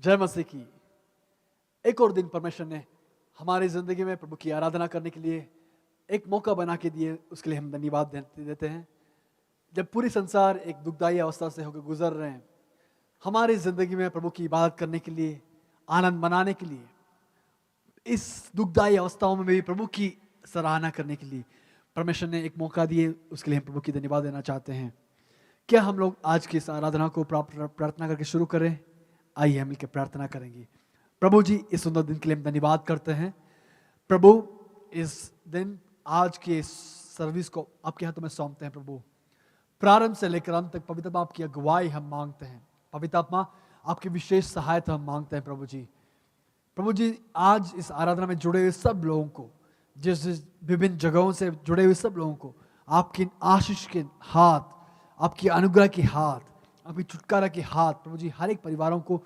जय मसीह की। एक और दिन परमेश्वर ने हमारी ज़िंदगी में प्रभु की आराधना करने के लिए एक मौका बना के दिए, उसके लिए हम धन्यवाद देते हैं। जब पूरी संसार एक दुखदाई अवस्था से होकर गुजर रहे हैं, हमारी ज़िंदगी में प्रभु की इबादत करने के लिए, आनंद मनाने के लिए, इस दुखदाई अवस्थाओं में भी प्रभु की सराहना करने के लिए परमेश्वर ने एक मौका दिए, उसके लिए हम प्रभु की धन्यवाद देना चाहते हैं। क्या हम लोग आज की इस आराधना को प्रार्थना करके शुरू करें? आइए हम मिलकर प्रार्थना करेंगे। प्रभु जी, इस सुंदर दिन के लिए हम धन्यवाद करते हैं। प्रभु, इस दिन आज के इस सर्विस को आपके हाथों में सौंपते हैं। प्रभु, प्रारंभ से लेकर अंत तक पवित्र आत्मा आपकी अगुवाई हम मांगते हैं। पवित्र आत्मा आपकी विशेष सहायता हम मांगते हैं। प्रभु जी, आज इस आराधना में जुड़े हुए सब लोगों को, जिस विभिन्न जगहों से जुड़े हुए सब लोगों को आपकी आशीष के हाथ, आपकी अनुग्रह के हाथ, आपकी छुटकारा के हाथ, प्रभु जी, हर एक परिवारों को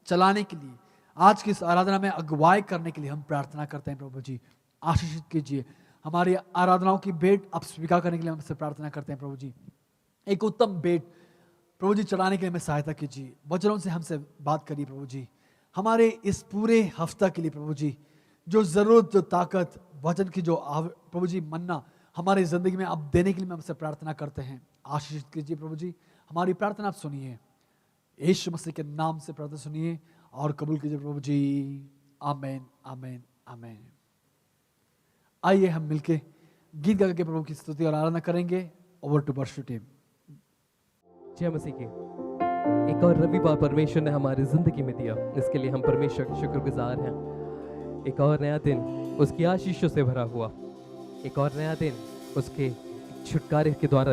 चलाने के लिए, आज की इस आराधना में अगुवाई करने के लिए हम प्रार्थना करते हैं। प्रभु जी, आशीषित कीजिए हमारी आराधनाओं की भेंट आप स्वीकार करने के लिए हमसे प्रार्थना करते हैं। प्रभु जी, एक उत्तम भेंट प्रभु जी चढ़ाने के लिए हमें सहायता कीजिए। वचनों से हमसे बात करिए प्रभु जी, हमारे इस पूरे हफ्ता के लिए प्रभु जी, जो ज़रूरत, जो ताकत, वचन की जो प्रभु जी मन्ना हमारी ज़िंदगी में आप देने के लिए हमसे प्रार्थना करते हैं। आशीषित कीजिए प्रभु जी, हमारी प्रार्थना आप सुनिए, यीशु मसीह के नाम से प्रार्थना सुनिए और कबूल कीजिए प्रभु जी। आमीन, आमीन, आमीन। आइए हम मिलके गीत गा के प्रभु की स्तुति और आराधना करेंगे। Over to worship team. जय मसीह की। एक और रविवार परमेश्वर ने हमारी जिंदगी में दिया, इसके लिए हम परमेश्वर के शुक्रगुजार हैं। एक और नया दिन उसकी आशीषों से भरा हुआ, एक और नया दिन उसके छुटकारे के द्वारा।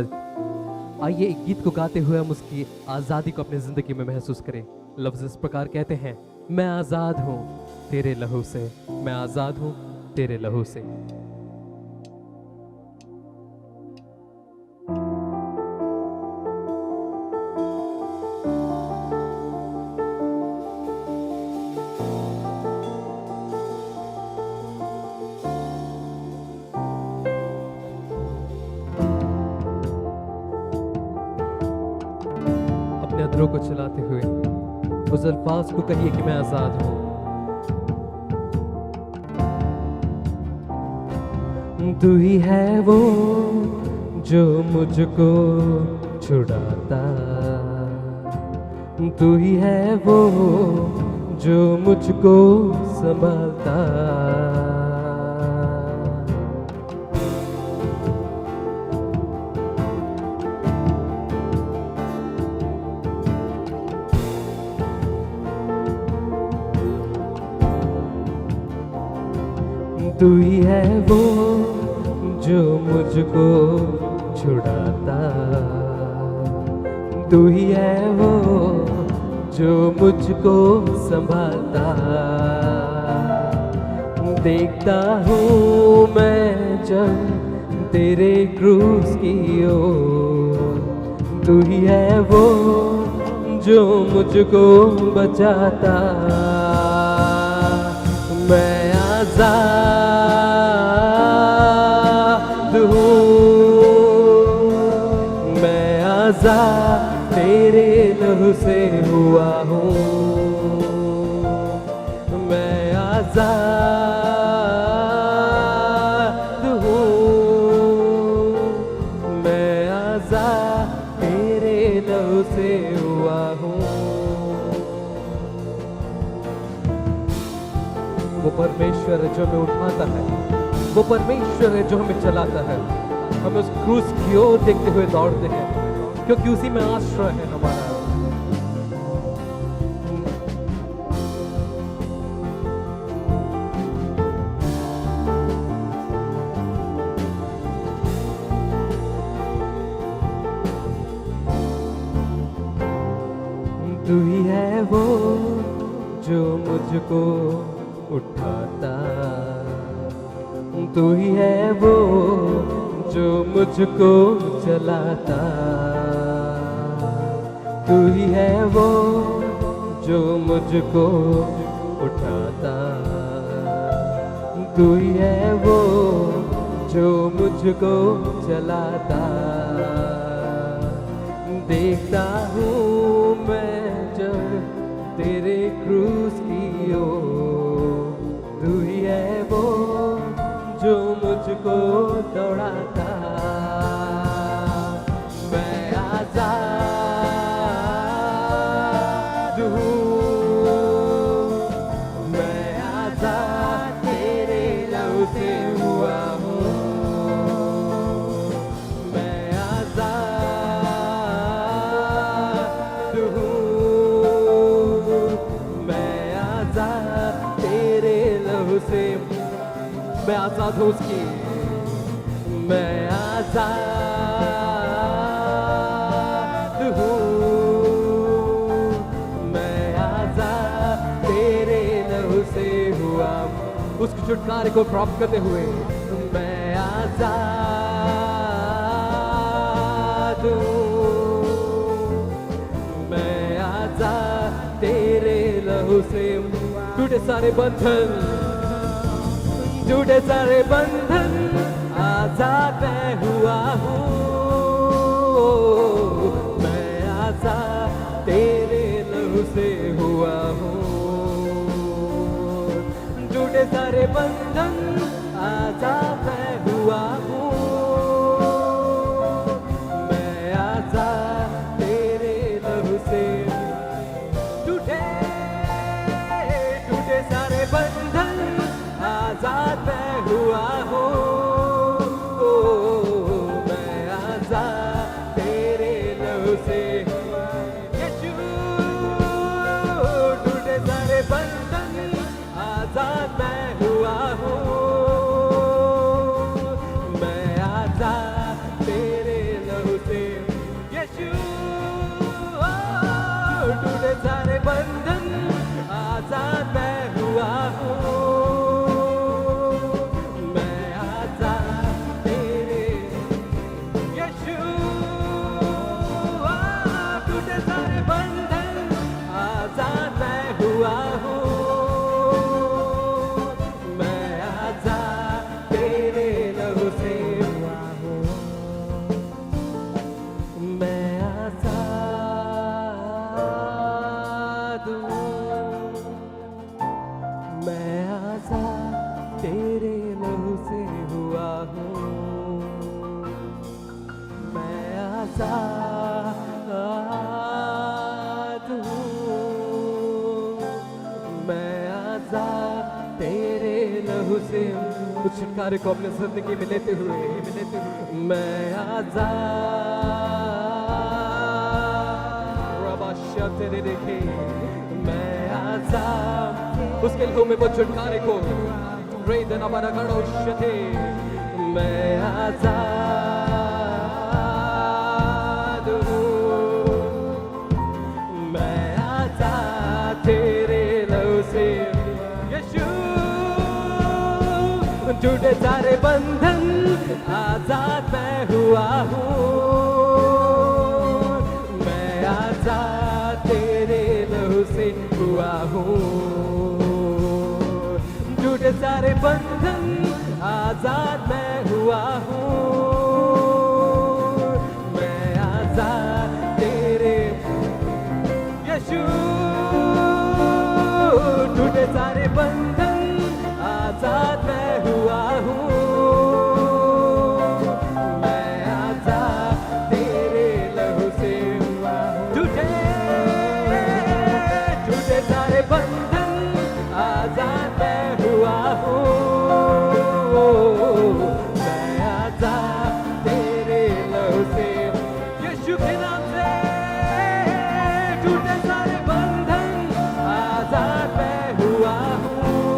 आइए एक गीत को गाते हुए हम उसकी आज़ादी को अपनी ज़िंदगी में महसूस करें। लफ्ज़ इस प्रकार कहते हैं, मैं आज़ाद हूँ तेरे लहू से, मैं आज़ाद हूँ तेरे लहू से। को चलाते हुए उस अल्फाज को कहिए कि मैं आजाद हूं। तू ही है वो जो मुझको छुड़ाता, तू ही है वो जो मुझको संभालता। तू ही है वो जो मुझको छुड़ाता, तू ही है वो जो मुझको संभालता। देखता हूँ मैं जब तेरे क्रूस की ओर, तू ही है वो जो मुझको बचाता। मैं आज़ाद हूँ, मैं आज़ाद तेरे लहू से हुआ हूँ। मैं आज़ाद हूँ, मैं आज़ाद तेरे लहू से हुआ हूँ। वो परमेश्वर है जो हमें उठाता है, वो परमेश्वर है जो हमें चलाता है। हम उस क्रूस की ओर देखते हुए दौड़ते हैं, क्योंकि उसी में आश्रय है हमारा। तू ही है वो जो मुझको उठाता, तू ही है वो जो मुझको चलाता। तू ही है वो जो मुझको उठाता, तू ही है वो जो मुझको चलाता। देखता हूँ मैं जब तेरे क्रूस की ओर, तू ही है वो जो मुझको दौड़ाता। मैं आजाद हूँ, मैं आजाद तेरे लहू से हुआ हूँ। मैं आजाद हूँ, मैं आजाद तेरे लहू से। मैं आजाद हूँ उसकी, मैं आजाद हूँ, मैं आजाद तेरे लहू से हुआ। उसके छुटकारे को प्राप्त करते हुए मैं आजाद हूँ, मैं आजाद तेरे लहू से। टूटे सारे बंधन, टूटे सारे बंधन, आजाद मैं हुआ हूँ। मैं आजाद तेरे लहू से हुआ हूँ। टूटे सारे बंधन, आजाद मैं हुआ हूँ। मैं आजाद तेरे लहू से। टूटे टूटे सारे बंधन, आजाद मैं हुआ हूँ। मैं आजाद तेरे लहू से। यीशु, टूटे सारे बंधन, आजाद मैं हुआ हूँ। मैं आजाद तेरे लहू से। यीशु, टूटे सारे बंधन, आजाद मैं हुआ हूँ। मैं आजाद तेरे। यीशु, टूटे सारे बंधन, आजाद मैं हुआ हूँ। मैं आजाद तेरे लहू से हुआ हूँ। मैं आजाद हूँ, मैं आजाद तेरे लहू से हुआ हूँ। मैं आजाद हूँ, मैं आजाद तेरे लहू से। उस छुटकारे को अपने जिंदगी में लेते हुए मैं आजाद तेरे देखे। मैं आजाद उसके लहू में वो छुटकारे को वेदना बना गड़ोशते। मैं आजाद हूँ, मैं आजाद तेरे लहू से। यीशु, टूटे सारे बंधन, आजाद मैं हुआ हूँ। मैं आजाद तेरे लहू से हुआ हूँ। टूटे सारे बंधन, आजाद मैं हुआ हूँ। मैं आजाद तेरे। यीशु, टूटे सारे बंधन, आजाद मैं हुआ हूँ। मैं आजाद तेरे लहू से हुआ हूँ। टूटे टूटे सारे बंधन, आजाद मैं हुआ हूँ। मैं आजाद तेरे लहू से। यीशु के नाम से टूटे सारे बंधन, आजाद मैं हुआ हूँ।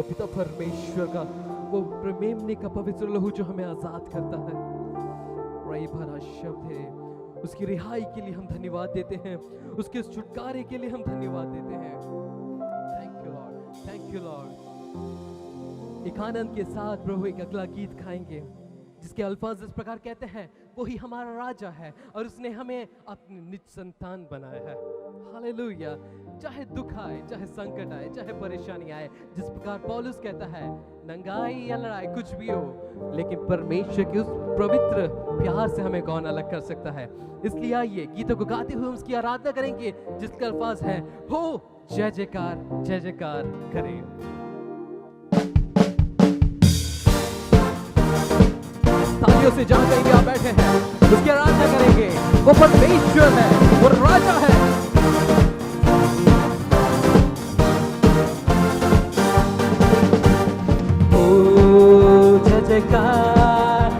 पिता परमेश्वर का वो प्रेमेमने का पवित्र लहू जो हमें आजाद करता है, वही भरा शब्द है। उसकी रिहाई के लिए हम धन्यवाद देते हैं, उसके छुटकारे के लिए हम धन्यवाद देते हैं। Thank you Lord, thank you Lord. एक आनंद के साथ प्रभु एक अगला गीत गाएंगे जिसके अल्फाज इस प्रकार कहते हैं, वो ही हमारा राजा है और उसने हमें अपनी निज संतान बनाया है। हालेलुया। चाहे दुख आए, चाहे संकट आए, चाहे परेशानी आए, जिस प्रकार पौलुस कहता है, नंगाई या लड़ाई कुछ भी हो, लेकिन परमेश्वर के उस पवित्र प्यार से हमें कौन अलग कर सकता है। इसलिए आइए गीतों को गाते हुए उसकी आराधना करेंगे जिसके अल्फाज हैं, हो जय जयकार करें। तालियों से जहां कहीं भी आप बैठे हैं उसकी आराधना करेंगे। वो परमेश्वर है, वो राजा है। ओ जय जयकार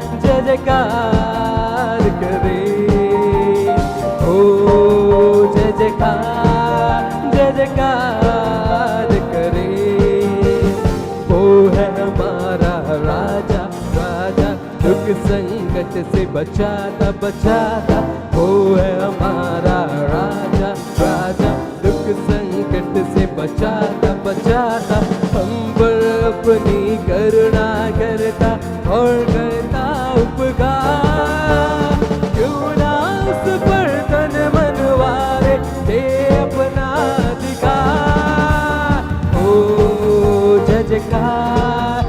करे, ओ जय जयकार करे। वो है हमारा राजा, दुख संकट से बचाता बचाता। वो है हमारा राजा, दुख संकट से बचाता बचाता। हम पर अपनी करुणा करता और करता उपकार। क्यों ना उस पर तन मन वारे दे अपना अधिकार। ओ जय जयकार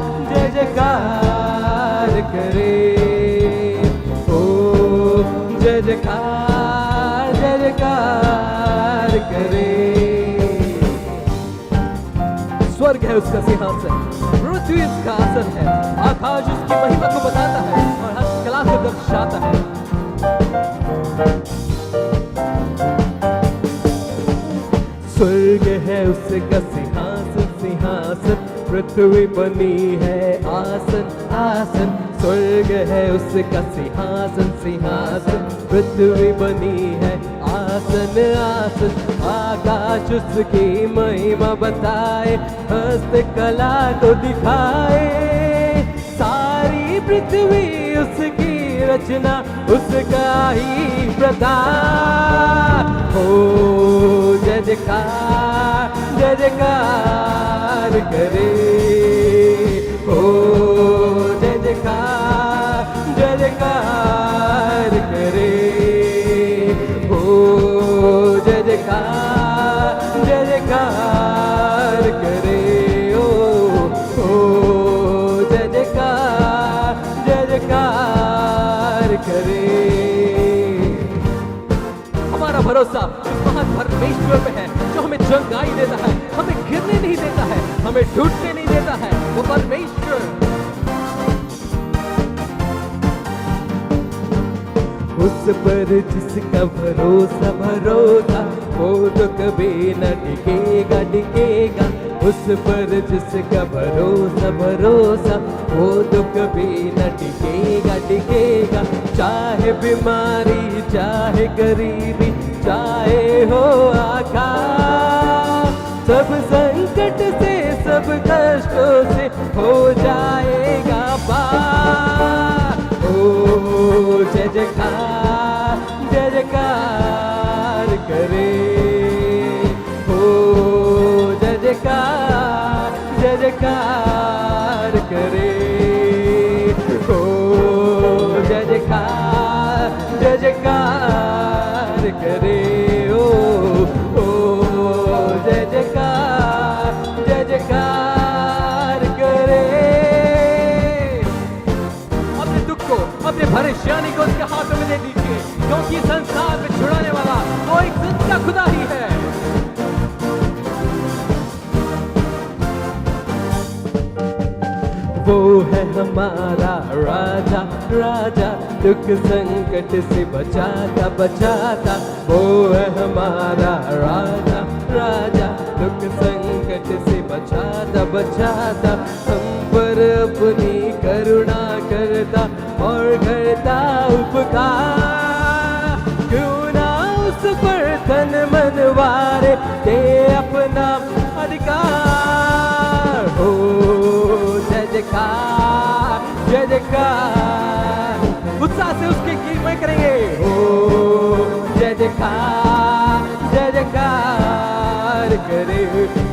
करे, ओ जय जयकार करे। स्वर्ग है उसका सिंहासन, पृथ्वी उसका आसन है। आकाश उसकी महिमा को बताता है और हर कला को दर्शाता है। स्वर्ग है उसका सिंहासन, सिंहासन पृथ्वी बनी है आसन, आसन। स्वर्ग है उसका सिंहासन, सिंहासन पृथ्वी बनी है आसन, आसन। आकाश उसकी महिमा बताए, हस्तकला को दिखाए। सारी पृथ्वी उसकी रचना, उसका ही प्रदान। हो जय जयकार करे, हो जय जयकार करे। हो जय जयकार करे। ओ जय जयकार करे। हमारा भरोसा उस महान परमेश्वर पे है जो हमें जंगाई देता है, हमें गिरने नहीं देता है, हमें टूटने नहीं देता है। वो परमेश्वर उस पर जिसका भरोसा भरोसा, वो तो कभी न टिकेगा टिकेगा। उस पर जिसका भरोसा भरोसा, वो तो कभी न टिकेगा टिकेगा। चाहे बीमारी, चाहे गरीबी, चाहे हो आकाश, सब संकट से, सब कष्टों से हो जाएगा पार। ओ जय जयकार करे, ओ जय जयकार करे। ओ जय जयकार करे। ओ जय जयकार करे। अपने दुख को, अपने परेशानी को उसके हाथों में दे दीजिए, क्योंकि संसार में छुड़ाने वाला वो एक जिंदा खुदा ही है। वो है हमारा राजा, राजा दुख संकट से बचाता बचाता। वो है हमारा राजा, राजा दुख संकट से बचाता बचाता। हम पर अपनी करुणा करता और करता उपकार। क्यों ना उस पर तन मन वारे दे अपना अधिकार। हो उसके गीत में करेंगे। हो जय जयकार करे,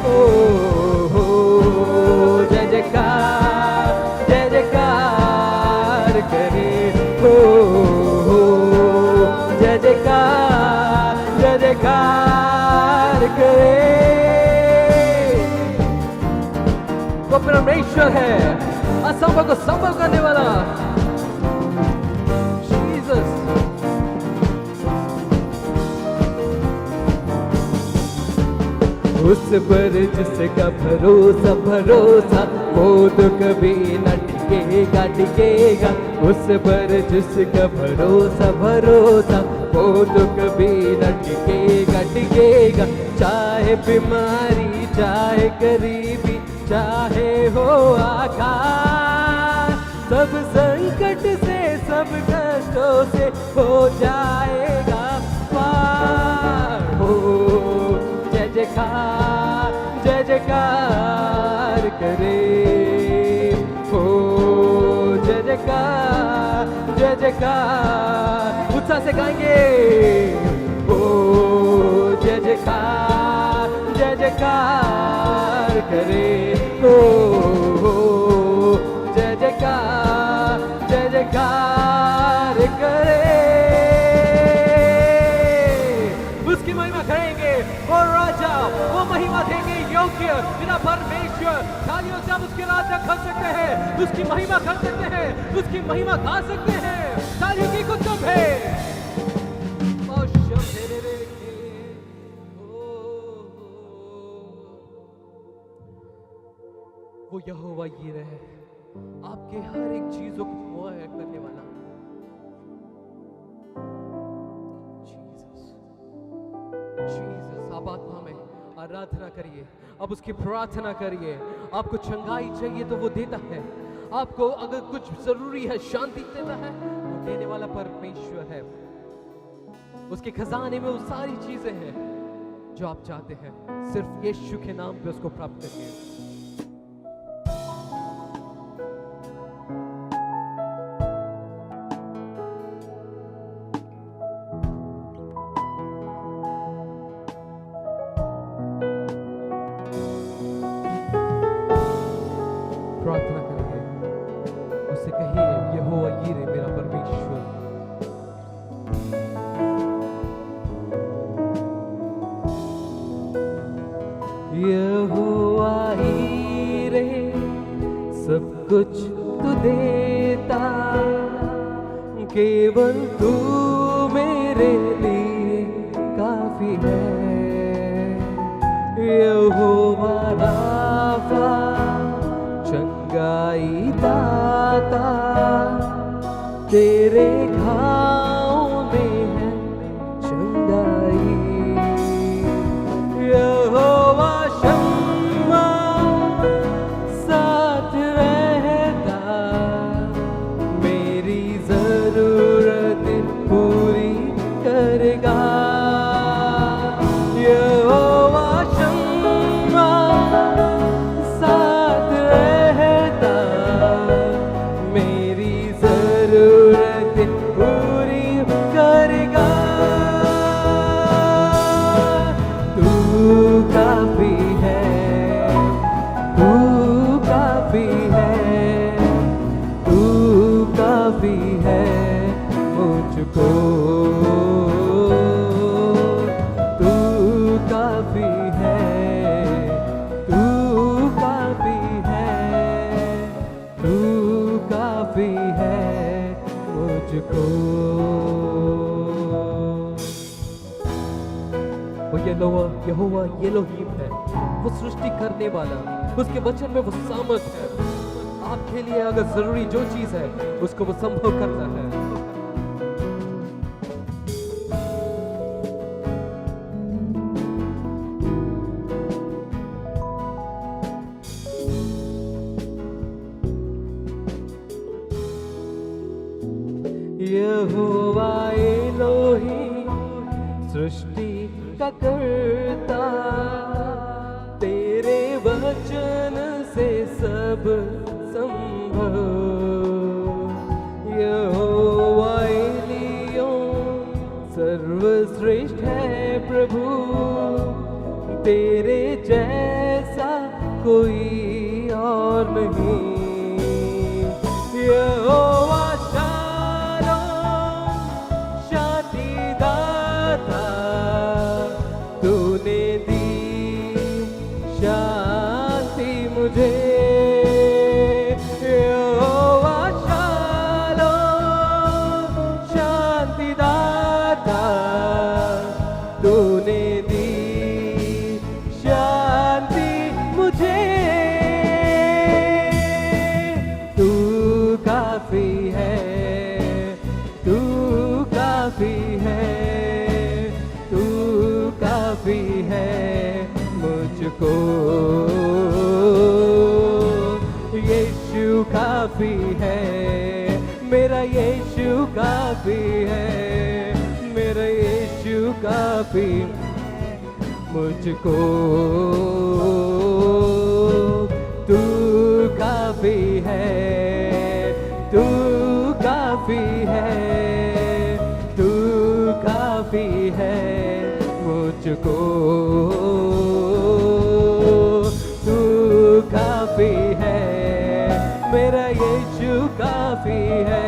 हो जय जयकार करे, हो जय जयकार करे। वो परमेश्वर है, असंभव को संभव करने वाला। जीसस। उस पर जिसका भरोसा भरोसा, वो तो कभी न टिकेगा। उस पर जिसका भरोसा भरोसा, वो तो कभी न टिकेगा। चाहे बीमारी, चाहे गरीबी, चाहे हो आघात, सब संकट से, सब कष्टों से हो जाएगा पार। हो जय जयकार करे, हो जय जयकार। उत्साह से गाएंगे। हो जय जयकार करे, हो जय जयकार करे। उसकी महिमा करेंगे। वो राजा, वो महिमा देंगे योग्य बिना परमेश्वर। तालियों से आप उसकी आराधना कर सकते हैं, उसकी महिमा कर सकते हैं, उसकी महिमा गा सकते हैं। तालियों की कुतुब है। वो यहोवा यीरे है, आपके हर एक चीजों को मुहैया करने वाला। जीसस, आप आत्मा में आराधना करिए, अब उसकी प्रार्थना करिए। आपको चंगाई चाहिए तो वो देता है, आपको अगर कुछ जरूरी है, शांति देता है, वो देने वाला परमेश्वर है। उसके खजाने में वो सारी चीजें हैं जो आप चाहते हैं। सिर्फ यीशु के नाम पे उसको प्राप्त करिए। प्रार्थना करिए, उससे कहिए यहोवा यीरे मेरा परमेश्वर। यहोवा यीरे सब कुछ तू देता, केवल तू मेरे लिए काफी है। यहोवा राफा चंगाई दाता, तेरे घाव में है चंगाई। यहोवा शम्मा साथ रहता, मेरी जरूरत पूरी करेगा। यहोवा शम्मा साथ रहता, मेरी जरूरत पूरी करेगा। तू काफी है, तू काफी है, तू काफी है मुझको। तू काफी है, तू काफी है, तू काफी है मुझको। वो यहोवा एलोहीम है, वो सृष्टि करने वाला, उसके वचन में वो सामर्थ है। आपके लिए अगर जरूरी जो चीज है उसको वो संभव करता है। यहोवा एलोहीम सृष्टि का करता, तेरे वचन से सब संभव। यहोवा तेरे जैसा कोई और नहीं। यहोवा शालोम, शांति दाता, तूने दी शांति मुझे। यहोवा शालोम, शांति दाता, तूने दी शांति मुझे। तू काफी है, तू काफी है, तू काफी है मुझको। यीशु काफी है, मेरा यीशु काफी है, मेरा यीशु काफी मुझको। तू काफी है, तू काफी है, तू काफी है मुझको। तू काफी है, मेरा यीशु काफी है,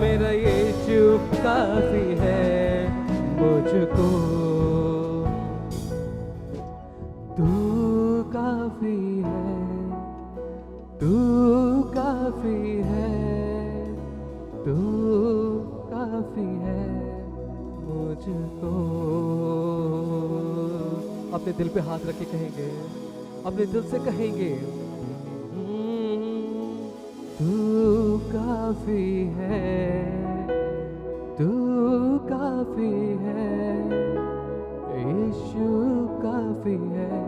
मेरा यीशु काफी है मुझको। तू काफी है, तू काफी है, तू काफी है मुझको। अपने दिल पे हाथ रख के कहेंगे, अपने दिल से कहेंगे, तू काफी है, तू काफी है, यीशु काफी है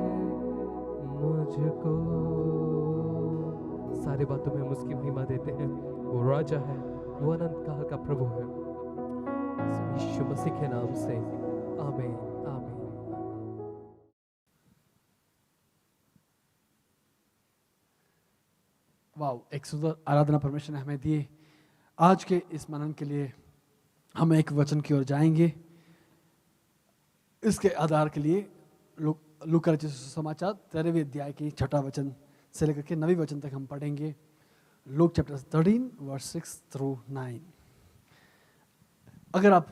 मुझको। सारे बातों में हम उसकी महिमा देते हैं। वो राजा है, वो अनंत काल का प्रभु है। यीशु मसीह के नाम से आमीन, आमीन। वाह, एक सुंदर आराधना परमेश्वर ने हमें दी। आज के इस मनन के लिए हम एक वचन की ओर जाएंगे। इसके आधार के लिए लूका रचित सुसमाचार 13वें अध्याय की 6ठा वचन से लेकर के 9वें वचन तक हम पढ़ेंगे। Luke chapter 13 verse 6 through 9। अगर आप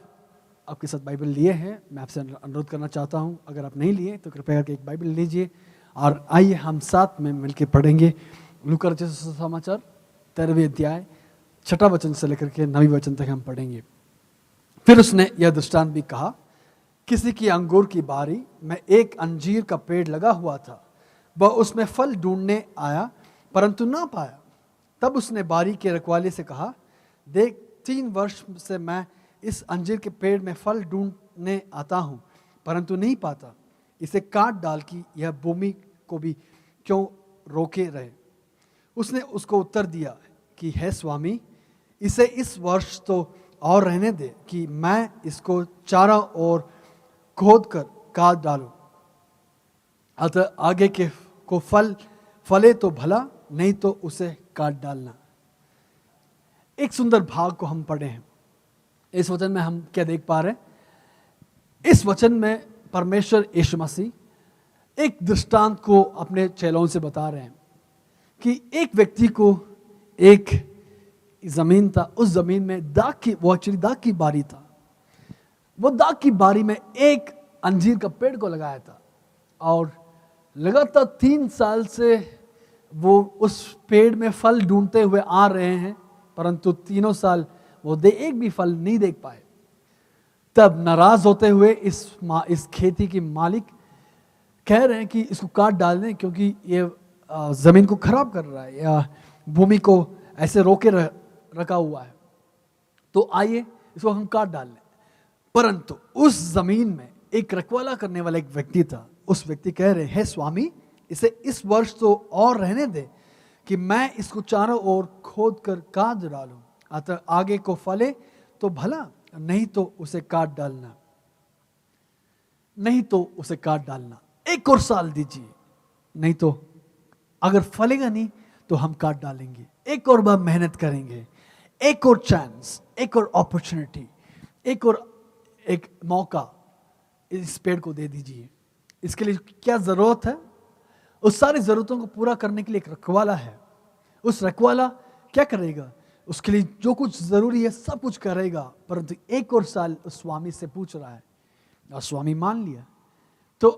आपके साथ बाइबल लिए हैं, मैं आपसे अनुरोध करना चाहता हूं, अगर आप नहीं लिए तो कृपया करके एक बाइबल लीजिए और आइए हम साथ में मिलकर पढ़ेंगे। लूका रचित सुसमाचार 13वें अध्याय 6ठा वचन से लेकर के 9वें वचन तक हम पढ़ेंगे। फिर उसने यह दृष्टांत भी कहा, किसी की अंगूर की बारी में एक अंजीर का पेड़ लगा हुआ था। वह उसमें फल ढूंढने आया परंतु ना पाया। तब उसने बारी के रखवाले से कहा, देख 3 वर्ष से मैं इस अंजीर के पेड़ में फल ढूंढने आता हूँ परंतु नहीं पाता। इसे काट डाल कि यह भूमि को भी क्यों रोके रहे। उसने उसको उत्तर दिया कि हे स्वामी, इसे इस वर्ष तो और रहने दे कि मैं इसको चारों ओर खोद कर काट डालूं। अतः आगे के को फले तो भला, नहीं तो उसे काट डालना। एक सुंदर भाग को हम पढ़े हैं। इस वचन में हम क्या देख पा रहे हैं? इस वचन में परमेश्वर यीशु मसीह एक दृष्टांत को अपने चेलों से बता रहे हैं कि एक व्यक्ति को एक जमीन था, उस जमीन में दाग की बारी था। वो दाग की बारी में एक अंजीर का पेड़ को लगाया था और लगातार 3 साल से वो उस पेड़ में फल ढूंढते हुए आ रहे हैं, परंतु 3 साल वो एक भी फल नहीं देख पाए। तब नाराज होते हुए इस खेती के मालिक कह रहे हैं कि इसको काट डाल दें, क्योंकि ये जमीन को खराब कर रहा है या भूमि को ऐसे रोके रखा हुआ है, तो आइए इसको हम काट डाल लें। परंतु उस जमीन में एक रखवाला करने वाला एक व्यक्ति था। उस व्यक्ति कह रहे हैं, स्वामी, इसे इस वर्ष तो और रहने दे कि मैं इसको चारों ओर खोद कर काट डालूं। अतः आगे को फले तो भला, नहीं तो उसे काट डालना, नहीं तो उसे काट डालना। एक और साल दीजिए, नहीं तो अगर फलेगा नहीं तो हम काट डालेंगे। एक और बार मेहनत करेंगे, एक और चांस, एक और अपॉर्चुनिटी, एक और एक मौका इस पेड़ को दे दीजिए। इसके लिए क्या जरूरत है? उस सारी जरूरतों को पूरा करने के लिए एक रखवाला है। उस रखवाला क्या करेगा? उसके लिए जो कुछ जरूरी है सब कुछ करेगा, परंतु 1 और साल उस स्वामी से पूछ रहा है और स्वामी मान लिया। तो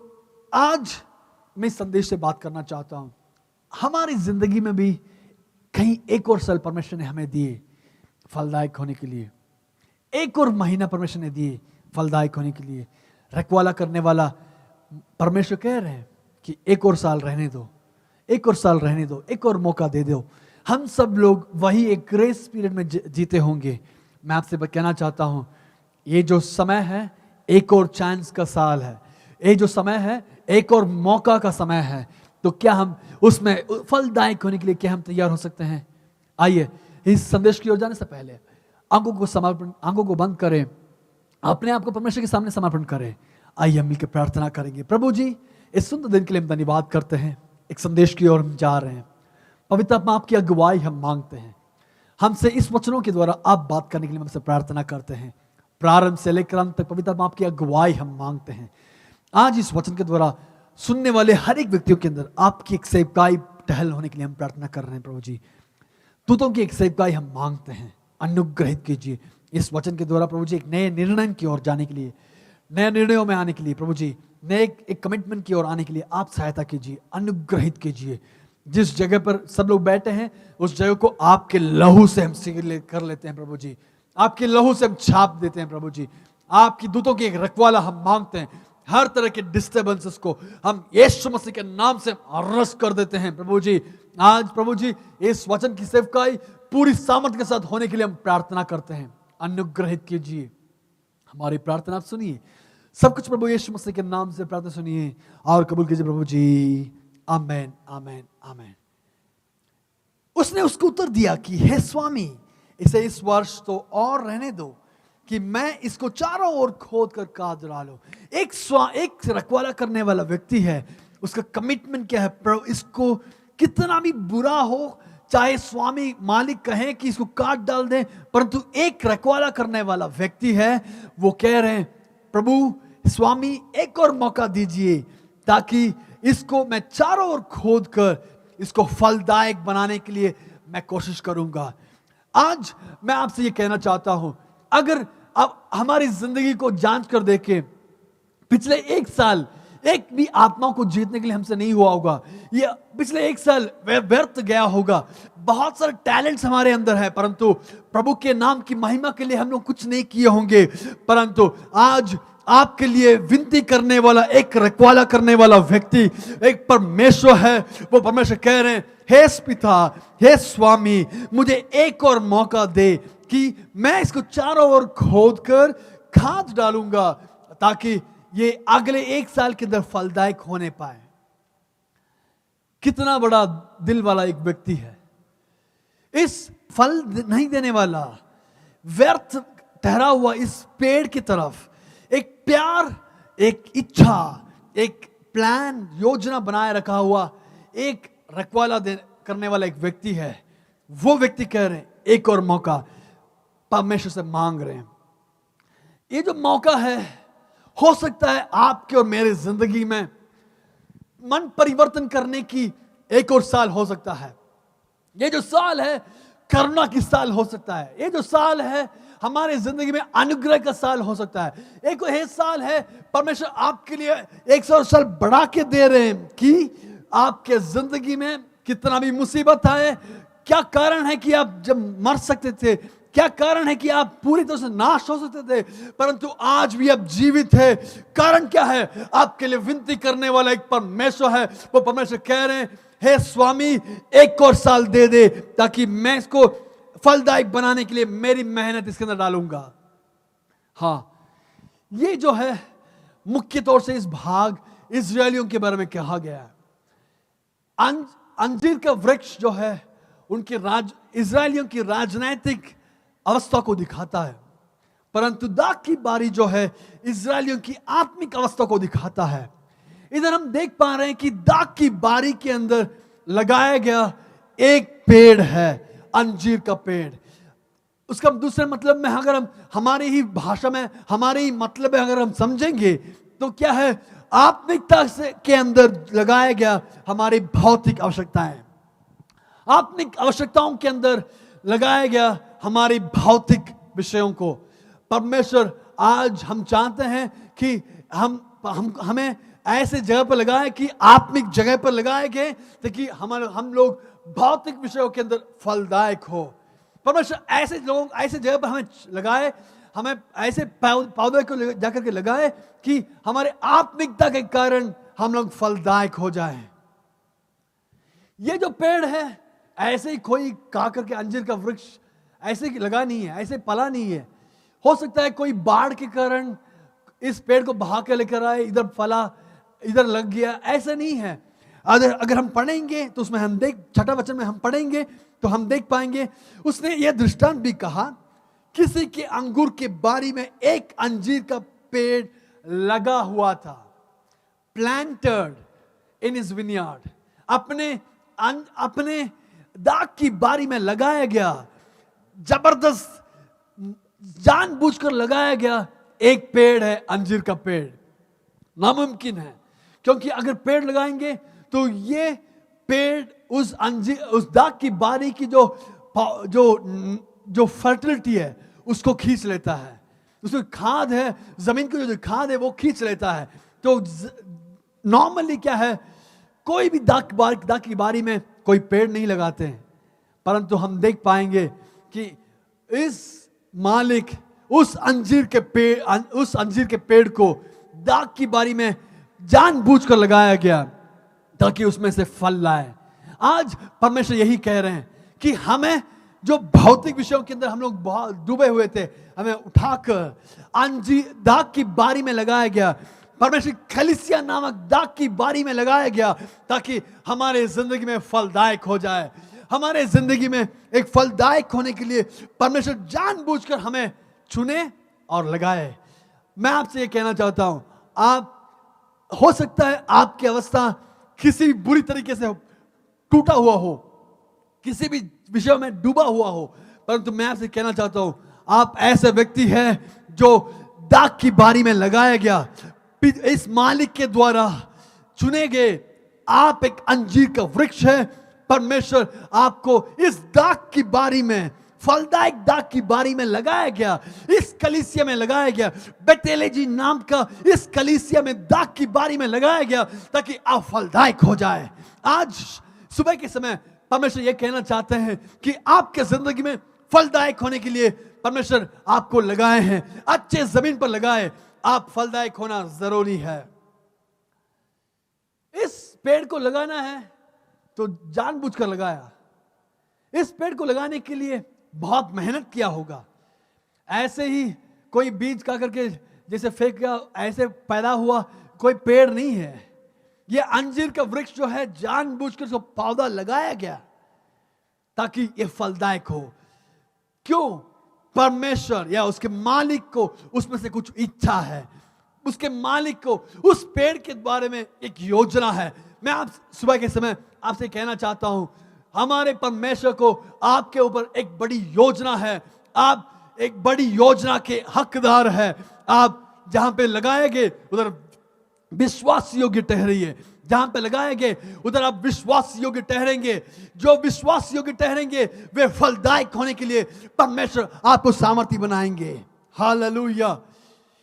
आज मैं इस संदेश से बात करना चाहता हूं, हमारी जिंदगी में भी कहीं 1 और साल परमेश्वर ने हमें दिए फलदायक होने के लिए, 1 और महीना परमेश्वर ने दिए फलदायक होने के लिए। रखवाला करने वाला परमेश्वर कह रहे हैं कि 1 और साल रहने दो, 1 और साल रहने दो, 1 और मौका दे दो। हम सब लोग वही एक ग्रेस पीरियड में जीते होंगे। मैं आपसे कहना चाहता हूं, ये जो समय है 1 और चांस का साल है, ये जो समय है 1 और मौका का समय है। तो क्या हम उसमें फलदायक होने के लिए क्या हम तैयार हो सकते हैं? आइए इस संदेश की ओर जाने से पहले आंखों को बंद करें, अपने आप को परमेश्वर के सामने समर्पण करें। आइए हम मिलकर प्रार्थना करेंगे। प्रभु जी, इस सुंदर दिन के लिए हम धन्यवाद करते हैं। एक संदेश की ओर हम जा रहे हैं। पवित्र आत्मा, आपकी अगुवाई हम मांगते हैं। हमसे इस वचनों के द्वारा आप बात करने के लिए हमसे प्रार्थना करते हैं। प्रारंभ से लेकर अंत तक पवित्र आत्मा आपकी अगुवाई हम मांगते हैं। आज इस वचन के द्वारा सुनने वाले हर एक व्यक्तियों के अंदर आपकी एक सेवकाई टहल होने के लिए हम प्रार्थना कर रहे हैं। प्रभु जी, दूतों की एक सेवकाई हम मांगते हैं, अनुग्रहित कीजिए इस वचन के द्वारा। प्रभु जी, एक नए निर्णय की ओर जाने के लिए, नए निर्णयों में आने के लिए, प्रभु जी नए एक कमिटमेंट की ओर आने के लिए आप सहायता कीजिए, अनुग्रहित कीजिए। जिस जगह पर सब लोग बैठे हैं उस जगह को आपके लहू से हम सील कर लेते हैं। प्रभु जी, आपके लहू से हम छाप देते हैं। प्रभु जी, आपकी दूतों की एक रखवाला हम मांगते हैं। हर तरह के डिस्टर्बेंसेस को हम यीशु मसीह के नाम से अरेस्ट कर देते हैं। प्रभु जी, आज प्रभु जी इस वचन की सेवकाई पूरी सामर्थ के साथ होने के लिए हम प्रार्थना करते हैं। अनुग्रहित कीजिए, हमारी प्रार्थना आप सुनिए। सब कुछ प्रभु यीशु मसीह के नाम से प्रार्थना सुनिए और कबूल कीजिए। प्रभु जी, आमेन, आमेन, आमेन। उसने उसको उत्तर दिया कि हे स्वामी, इसे इस वर्ष तो और रहने दो कि मैं इसको चारों ओर खोद कर काट डालूं। एक रखवाला करने वाला व्यक्ति है, उसका कमिटमेंट क्या है? प्रभु, इसको कितना भी बुरा हो, चाहे स्वामी मालिक कहें कि इसको काट डाल दें, परंतु एक रखवाला करने वाला व्यक्ति है, वो कह रहे हैं प्रभु स्वामी 1 और मौका दीजिए ताकि इसको मैं चारों ओर खोद कर इसको फलदायक बनाने के लिए मैं कोशिश करूंगा। आज मैं आपसे ये कहना चाहता हूं, अगर अब हमारी जिंदगी को जांच कर देखें, पिछले 1 साल एक भी आत्माओं को जीतने के लिए हमसे नहीं हुआ होगा। ये पिछले 1 साल व्यर्थ गया होगा। बहुत सारे टैलेंट्स हमारे अंदर है, परंतु प्रभु के नाम की महिमा के लिए हम लोग कुछ नहीं किए होंगे। परंतु आज आपके लिए विनती करने वाला, एक रखवाला करने वाला व्यक्ति एक परमेश्वर है। वो परमेश्वर कह रहे हैं, हे पिता, हे स्वामी, मुझे 1 और मौका दे कि मैं इसको चारों ओर खोद कर खाद डालूंगा ताकि ये अगले 1 साल के अंदर फलदायक होने पाए। कितना बड़ा दिल वाला एक व्यक्ति है। इस फल नहीं देने वाला, व्यर्थ ठहरा हुआ इस पेड़ की तरफ एक प्यार, एक इच्छा, एक प्लान, योजना बनाए रखा हुआ एक रखवाला करने वाला एक व्यक्ति है। वो व्यक्ति कह रहे हैं 1 और मौका परमेश्वर से मांग रहे हैं। ये जो मौका है, हो सकता है आपके और मेरे जिंदगी में मन परिवर्तन करने की 1 और साल हो सकता है। ये जो साल है करुणा की साल हो सकता है। ये जो साल है हमारे जिंदगी में अनुग्रह का साल हो सकता है। एक ये साल है परमेश्वर आपके लिए 100 साल बढ़ा के दे रहे हैं कि आपके जिंदगी में कितना भी मुसीबत आए, क्या कारण है कि आप जब मर सकते थे, क्या कारण है कि आप पूरी तरह से नाश हो सकते थे, परंतु आज भी आप जीवित है। कारण क्या है? आपके लिए विनती करने वाला एक परमेश्वर है। वो परमेश्वर कह रहे हैं, हे स्वामी 1 और साल दे दे ताकि मैं इसको फलदायक बनाने के लिए मेरी मेहनत इसके अंदर डालूंगा। हाँ, ये जो है मुख्य तौर से इस भाग इजरायलियों के बारे में कहा गया है। अंजीर का वृक्ष जो है उनके इजरायलियों की राजनैतिक अवस्था को दिखाता है, परंतु दाख की बारी जो है इजरायलियों की आत्मिक अवस्था को दिखाता है। इधर हम देख पा रहे हैं कि दाख की बारी के अंदर लगाया गया एक पेड़ है, अंजीर का पेड़। उसका दूसरे मतलब में अगर हम हमारी ही भाषा में, हमारे ही मतलब में अगर हम समझेंगे तो क्या है? आत्मिकता से के अंदर लगाया गया हमारी भौतिक आवश्यकताएं, आत्मिक आवश्यकताओं के अंदर लगाया गया हमारी भौतिक विषयों को। परमेश्वर आज हम चाहते हैं कि हमें ऐसे जगह पर लगाए कि आत्मिक जगह पर लगाए गए ताकि हम लोग भौतिक विषयों के अंदर फलदायक हो। परमेश्वर ऐसे जगह पर हमें लगाए, हमें ऐसे पौधे को जाकर के लगाए कि हमारे आत्मिकता के कारण हम लोग फलदायक हो जाएं। ये जो पेड़ है ऐसे ही कोई काकर के अंजीर का वृक्ष ऐसे लगा नहीं है, ऐसे पला नहीं है। हो सकता है कोई बाढ़ के कारण इस पेड़ को बहा के लेकर आए, इधर फला, इधर लग गया, ऐसा नहीं है। अगर हम पढ़ेंगे तो उसमें हम छठा वचन में हम पढ़ेंगे तो हम देख पाएंगे, उसने यह दृष्टांत भी कहा, किसी के अंगूर के बारी में एक अंजीर का पेड़ लगा हुआ था, प्लांटेड इन हिज विनयार्ड, अपने दाग की बारी में लगाया गया, जबरदस्त जानबूझकर लगाया गया एक पेड़ है अंजीर का पेड़। नामुमकिन है, क्योंकि अगर पेड़ लगाएंगे तो ये पेड़ उस दाग की बारी की जो फर्टिलिटी है उसको खींच लेता है, उसमें खाद है, जमीन की जो खाद है वो खींच लेता है। तो नॉर्मली क्या है, कोई भी दाग की बारी में कोई पेड़ नहीं लगाते हैं, परंतु हम देख पाएंगे कि इस मालिक उस अंजीर के पेड़ को दाग की बारी में जानबूझकर लगाया गया ताकि उसमें से फल लाए। आज परमेश्वर यही कह रहे हैं कि हमें जो भौतिक विषयों के अंदर हम लोग बहुत डूबे हुए थे, हमें उठाकर दाग की बारी में लगाया गया, परमेश्वर कलीसिया नामक दाग की बारी में लगाया गया ताकि हमारे जिंदगी में फलदायक हो जाए। हमारे जिंदगी में एक फलदायक होने के लिए परमेश्वर जानबूझकर हमें चुने और लगाए। मैं आपसे ये कहना चाहता हूं, हो सकता है आपकी अवस्था किसी बुरी तरीके से टूटा हुआ हो, किसी भी विषय में डूबा हुआ हो, परंतु मैं आपसे कहना चाहता हूं, आप ऐसे व्यक्ति हैं जो दाग की बारी में लगाया गया, इस मालिक के द्वारा चुने गए। आप एक अंजीर का वृक्ष है। परमेश्वर आपको इस दाग की बारी में, फलदायक दाग की बारी में लगाया गया, इस कलीसिया में लगाया गया, बेतेलेजी नाम का इस कलीसिया में दाग की बारी में लगाया गया ताकि आप फलदायक हो जाए। आज सुबह के समय परमेश्वर यह कहना चाहते हैं कि आपके जिंदगी में फलदायक होने के लिए परमेश्वर आपको लगाए हैं, अच्छे जमीन पर लगाए। आप फलदायक होना जरूरी है। इस पेड़ को लगाना है तो जानबूझकर लगाया। इस पेड़ को लगाने के लिए बहुत मेहनत किया होगा। ऐसे ही कोई बीज का करके जैसे फेंक गया ऐसे पैदा हुआ कोई पेड़ नहीं है। ये अंजीर का वृक्ष जो है जानबूझकर उसको पौधा लगाया गया ताकि ये फलदायक हो। क्यों? परमेश्वर या उसके मालिक को उसमें से कुछ इच्छा है। उसके मालिक को उस पेड़ के बारे में एक योजना है। मैं आप सुबह के समय आपसे कहना चाहता हूं, हमारे परमेश्वर को आपके ऊपर एक बड़ी योजना है। आप एक बड़ी योजना के हकदार है। आप जहां पे लगाए गए उधर विश्वास योग्य ठहरिए। जहां पे लगाए गए उधर आप विश्वास योग्य ठहरेंगे। जो विश्वास योग्य ठहरेंगे वे फलदायक होने के लिए परमेश्वर आपको सामर्थ्य बनाएंगे। हालेलुया।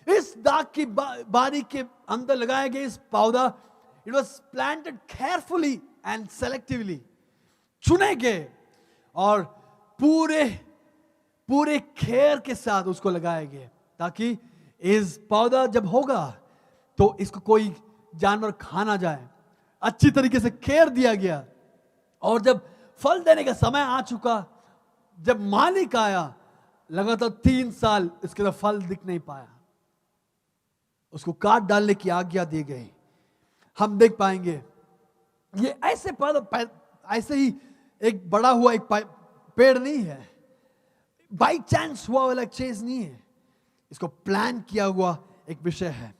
इस दाग की बारी के अंदर लगाए गए इस पौधा, it was planted carefully and selectively, चुने गए और पूरे केयर के साथ उसको लगाए गए ताकि इस पौधा जब होगा तो इसको कोई जानवर खा ना जाए। अच्छी तरीके से केयर दिया गया और जब फल देने का समय आ चुका, जब मालिक आया, लगातार 3 साल इसके अंदर फल दिख नहीं पाया। उसको काट डालने की आज्ञा दी गई। हम देख पाएंगे ये ऐसे ही एक बड़ा हुआ एक पेड़ नहीं है, बाई चांस हुआ वाला चीज नहीं है। इसको प्लान किया हुआ एक विषय है।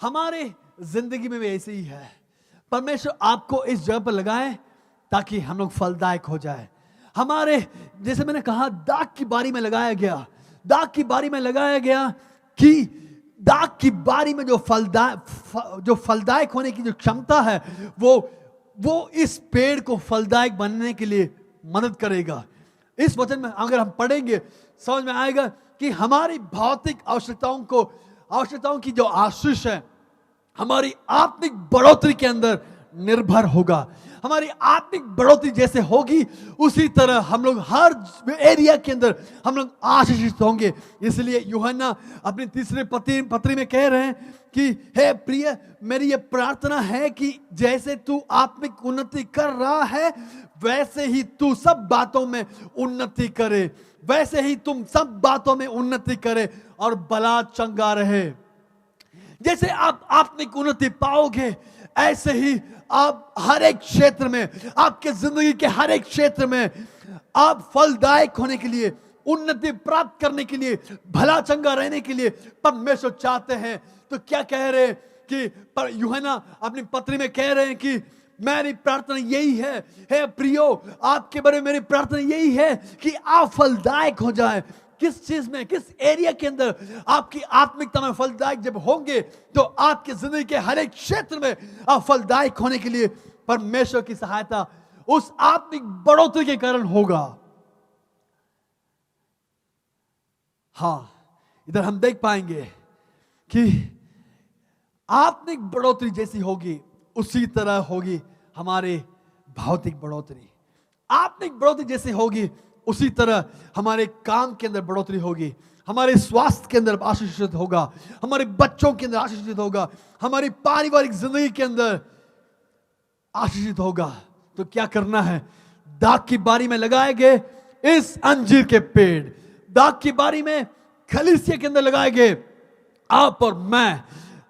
हमारे जिंदगी में भी ऐसे ही है। परमेश्वर आपको इस जगह पर लगाए ताकि हम लोग फलदायक हो जाए। हमारे जैसे मैंने कहा दाग की बारी में लगाया गया। दाग की बारी में लगाया गया कि दाग की बारी में जो फलदायक होने की जो क्षमता है, वो इस पेड़ को फलदायक बनने के लिए मदद करेगा। इस वचन में अगर हम पढ़ेंगे समझ में आएगा कि हमारी भौतिक आवश्यकताओं की जो आशीष है, हमारी आत्मिक बढ़ोतरी के अंदर निर्भर होगा। हमारी आत्मिक बढ़ोतरी जैसे होगी, उसी तरह हम लोग हर एरिया के अंदर हम लोग आशीषित होंगे। इसलिए यूहन्ना अपनी तीसरे पत्री में कह रहे हैं कि हे प्रिय, मेरी ये प्रार्थना है कि जैसे तू आत्मिक उन्नति कर रहा है, वैसे ही तू सब बातों में उन्नति करे, वैसे ही तुम सब बातों में उन्नति करे और भला चंगा रहे। जैसे आप आत्मिक उन्नति पाओगे, ऐसे ही आप हर एक क्षेत्र में, आपके जिंदगी के हर एक क्षेत्र में आप फलदायक होने के लिए, उन्नति प्राप्त करने के लिए, भला चंगा रहने के लिए परमेश्वर चाहते हैं। तो क्या कह रहे हैं कि यूहन्ना अपनी पत्री में कह रहे हैं कि मेरी प्रार्थना यही है, हे प्रियो, आपके बारे में मेरी प्रार्थना यही है कि आप फलदायक हो जाए। किस चीज में, किस एरिया के अंदर आपकी आत्मिकता में फलदायक जब होंगे, तो आपके जिंदगी के हर एक क्षेत्र में आप फलदायक होने के लिए परमेश्वर की सहायता उस आत्मिक बढ़ोतरी के कारण होगा। हाँ, इधर हम देख पाएंगे कि आत्मिक बढ़ोतरी जैसी होगी, उसी तरह होगी हमारे भौतिक बढ़ोतरी। आत्मिक बढ़ोतरी जैसी होगी, उसी तरह हमारे काम के अंदर बढ़ोतरी होगी, हमारे स्वास्थ्य के अंदर आशीषित होगा, हमारे बच्चों के अंदर आशीषित होगा, हमारी पारिवारिक जिंदगी के अंदर आशीषित होगा। तो क्या करना है? दाग की बारी में लगाए गए इस अंजीर के पेड़, दाग की बारी में कलीसिया के अंदर लगाए गए आप और मैं,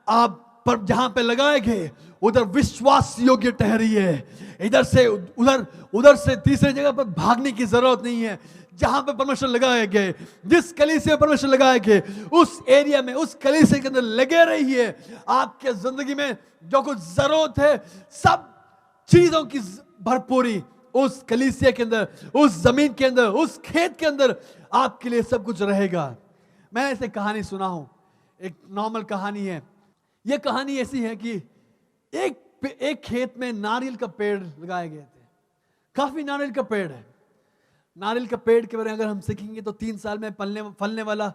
आप पर जहां पे लगाए गए उधर विश्वास योग्य ठहरिए। इधर से उधर से तीसरे जगह पर भागने की जरूरत नहीं है। जहां पे परमेश्वर लगाए गए, जिस कलीसिया पर परमेश्वर लगाए गए, उस एरिया में, उस कलीसिया के अंदर लगे रहिए। आपके जिंदगी में जो कुछ जरूरत है, सब चीजों की भरपूरी उस कलीसिया के अंदर, उस जमीन के अंदर, उस खेत के अंदर आपके लिए सब कुछ रहेगा। मैं ऐसे कहानी सुना हूं, एक नॉर्मल कहानी है। यह कहानी ऐसी है कि एक खेत में नारियल का पेड़ लगाए गए थे। काफी नारियल का पेड़ है। नारियल का पेड़ के बारे में अगर हम सीखेंगे तो 3 साल में फलने वाला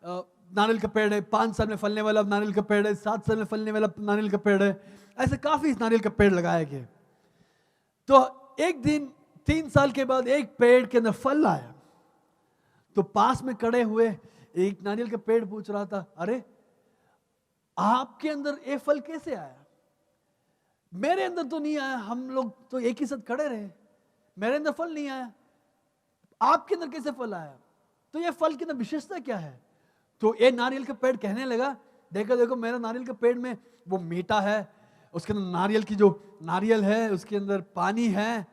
नारियल का पेड़ है, 5 साल में फलने वाला नारियल का पेड़ है, 7 साल में फलने वाला नारियल का पेड़ है। ऐसे काफी नारियल का पेड़ लगाए गए। तो एक दिन 3 साल के बाद एक पेड़ के अंदर फल आया। तो पास में खड़े हुए एक नारियल का पेड़ पूछ रहा था, अरे आपके अंदर ये फल कैसे आया? मेरे अंदर तो नहीं आया, हम लोग तो एक ही साथ खड़े रहे, मेरे अंदर फल नहीं आया, आपके अंदर कैसे फल आया? तो ये फल की अंदर विशेषता क्या है? तो ये नारियल का पेड़ कहने लगा, देखो देखो मेरा नारियल का पेड़ में वो मीठा है, उसके अंदर नारियल की जो नारियल है उसके अंदर पानी है।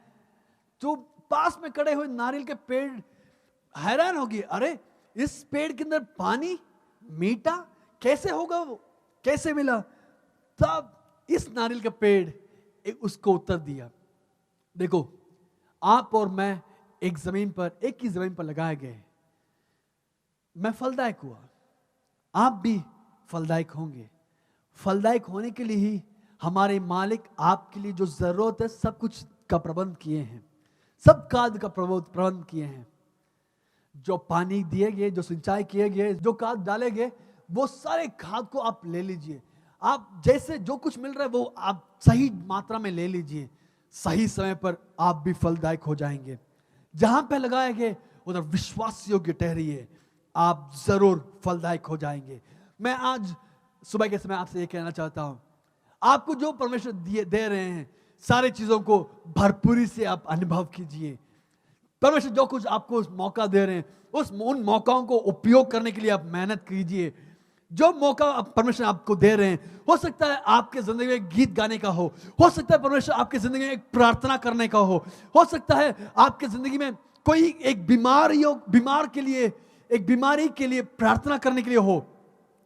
तो पास में खड़े हुए नारियल के पेड़ हैरान हो गए, अरे इस पेड़ के अंदर पानी मीठा कैसे होगा, वो कैसे मिला? तब इस नारियल का पेड़ उसको उत्तर दिया, देखो आप और मैं एक ही जमीन पर लगाए गए, मैं फलदायक हुआ, आप भी फलदायक होंगे। फलदायक होने के लिए ही हमारे मालिक आपके लिए जो जरूरत है सब कुछ का प्रबंध किए हैं, सब खाद का प्रबंध किए हैं। जो पानी दिए गए, जो सिंचाई किए गए, जो खाद डाले गए, वो सारे खाद को आप ले लीजिए। आप जैसे जो कुछ मिल रहा है वो आप सही मात्रा में ले लीजिए, सही समय पर आप भी फलदायक हो जाएंगे। जहां पे लगाए गए उधर विश्वास योग्य ठहरिए, आप जरूर फलदायक हो जाएंगे। मैं आज सुबह के समय आपसे ये कहना चाहता हूं, आपको जो परमेश्वर दे रहे हैं सारी चीजों को भरपूरी से आप अनुभव कीजिए। परमेश्वर जो कुछ आपको मौका दे रहे हैं उन मौकाओं को उपयोग करने के लिए आप मेहनत कीजिए। जो मौका परमेश्वर आपको दे रहे हैं, हो सकता है आपके जिंदगी में गीत गाने का हो सकता है परमेश्वर आपके जिंदगी में एक प्रार्थना करने का हो सकता है आपके जिंदगी में कोई एक बीमारी के लिए प्रार्थना करने के लिए हो,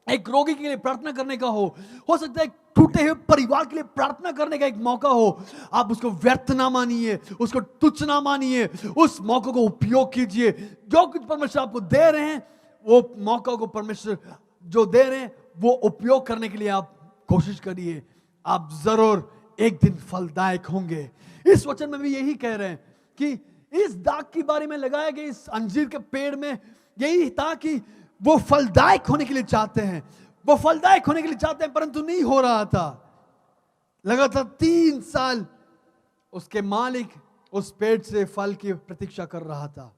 एक रोगी के लिए प्रार्थना करने का हो सकता है टूटे हुए परिवार के लिए प्रार्थना करने का एक मौका हो। आप उसको व्यर्थ ना मानिए, उसको तुच्छ ना मानिए, उस मौके को उपयोग कीजिए। जो कुछ परमेश्वर आपको दे रहे हैं वो मौका को परमेश्वर जो दे रहे हैं वो उपयोग करने के लिए आप कोशिश करिए, आप जरूर एक दिन फलदायक होंगे। इस वचन में भी यही कह रहे हैं कि इस दाग की बारी में लगाए गए इस अंजीर के पेड़ में यही था कि वो फलदायक होने के लिए चाहते हैं, वो फलदायक होने के लिए चाहते हैं, परंतु नहीं हो रहा था। लगातार 3 साल उसके मालिक उस पेड़ से फल की प्रतीक्षा कर रहा था,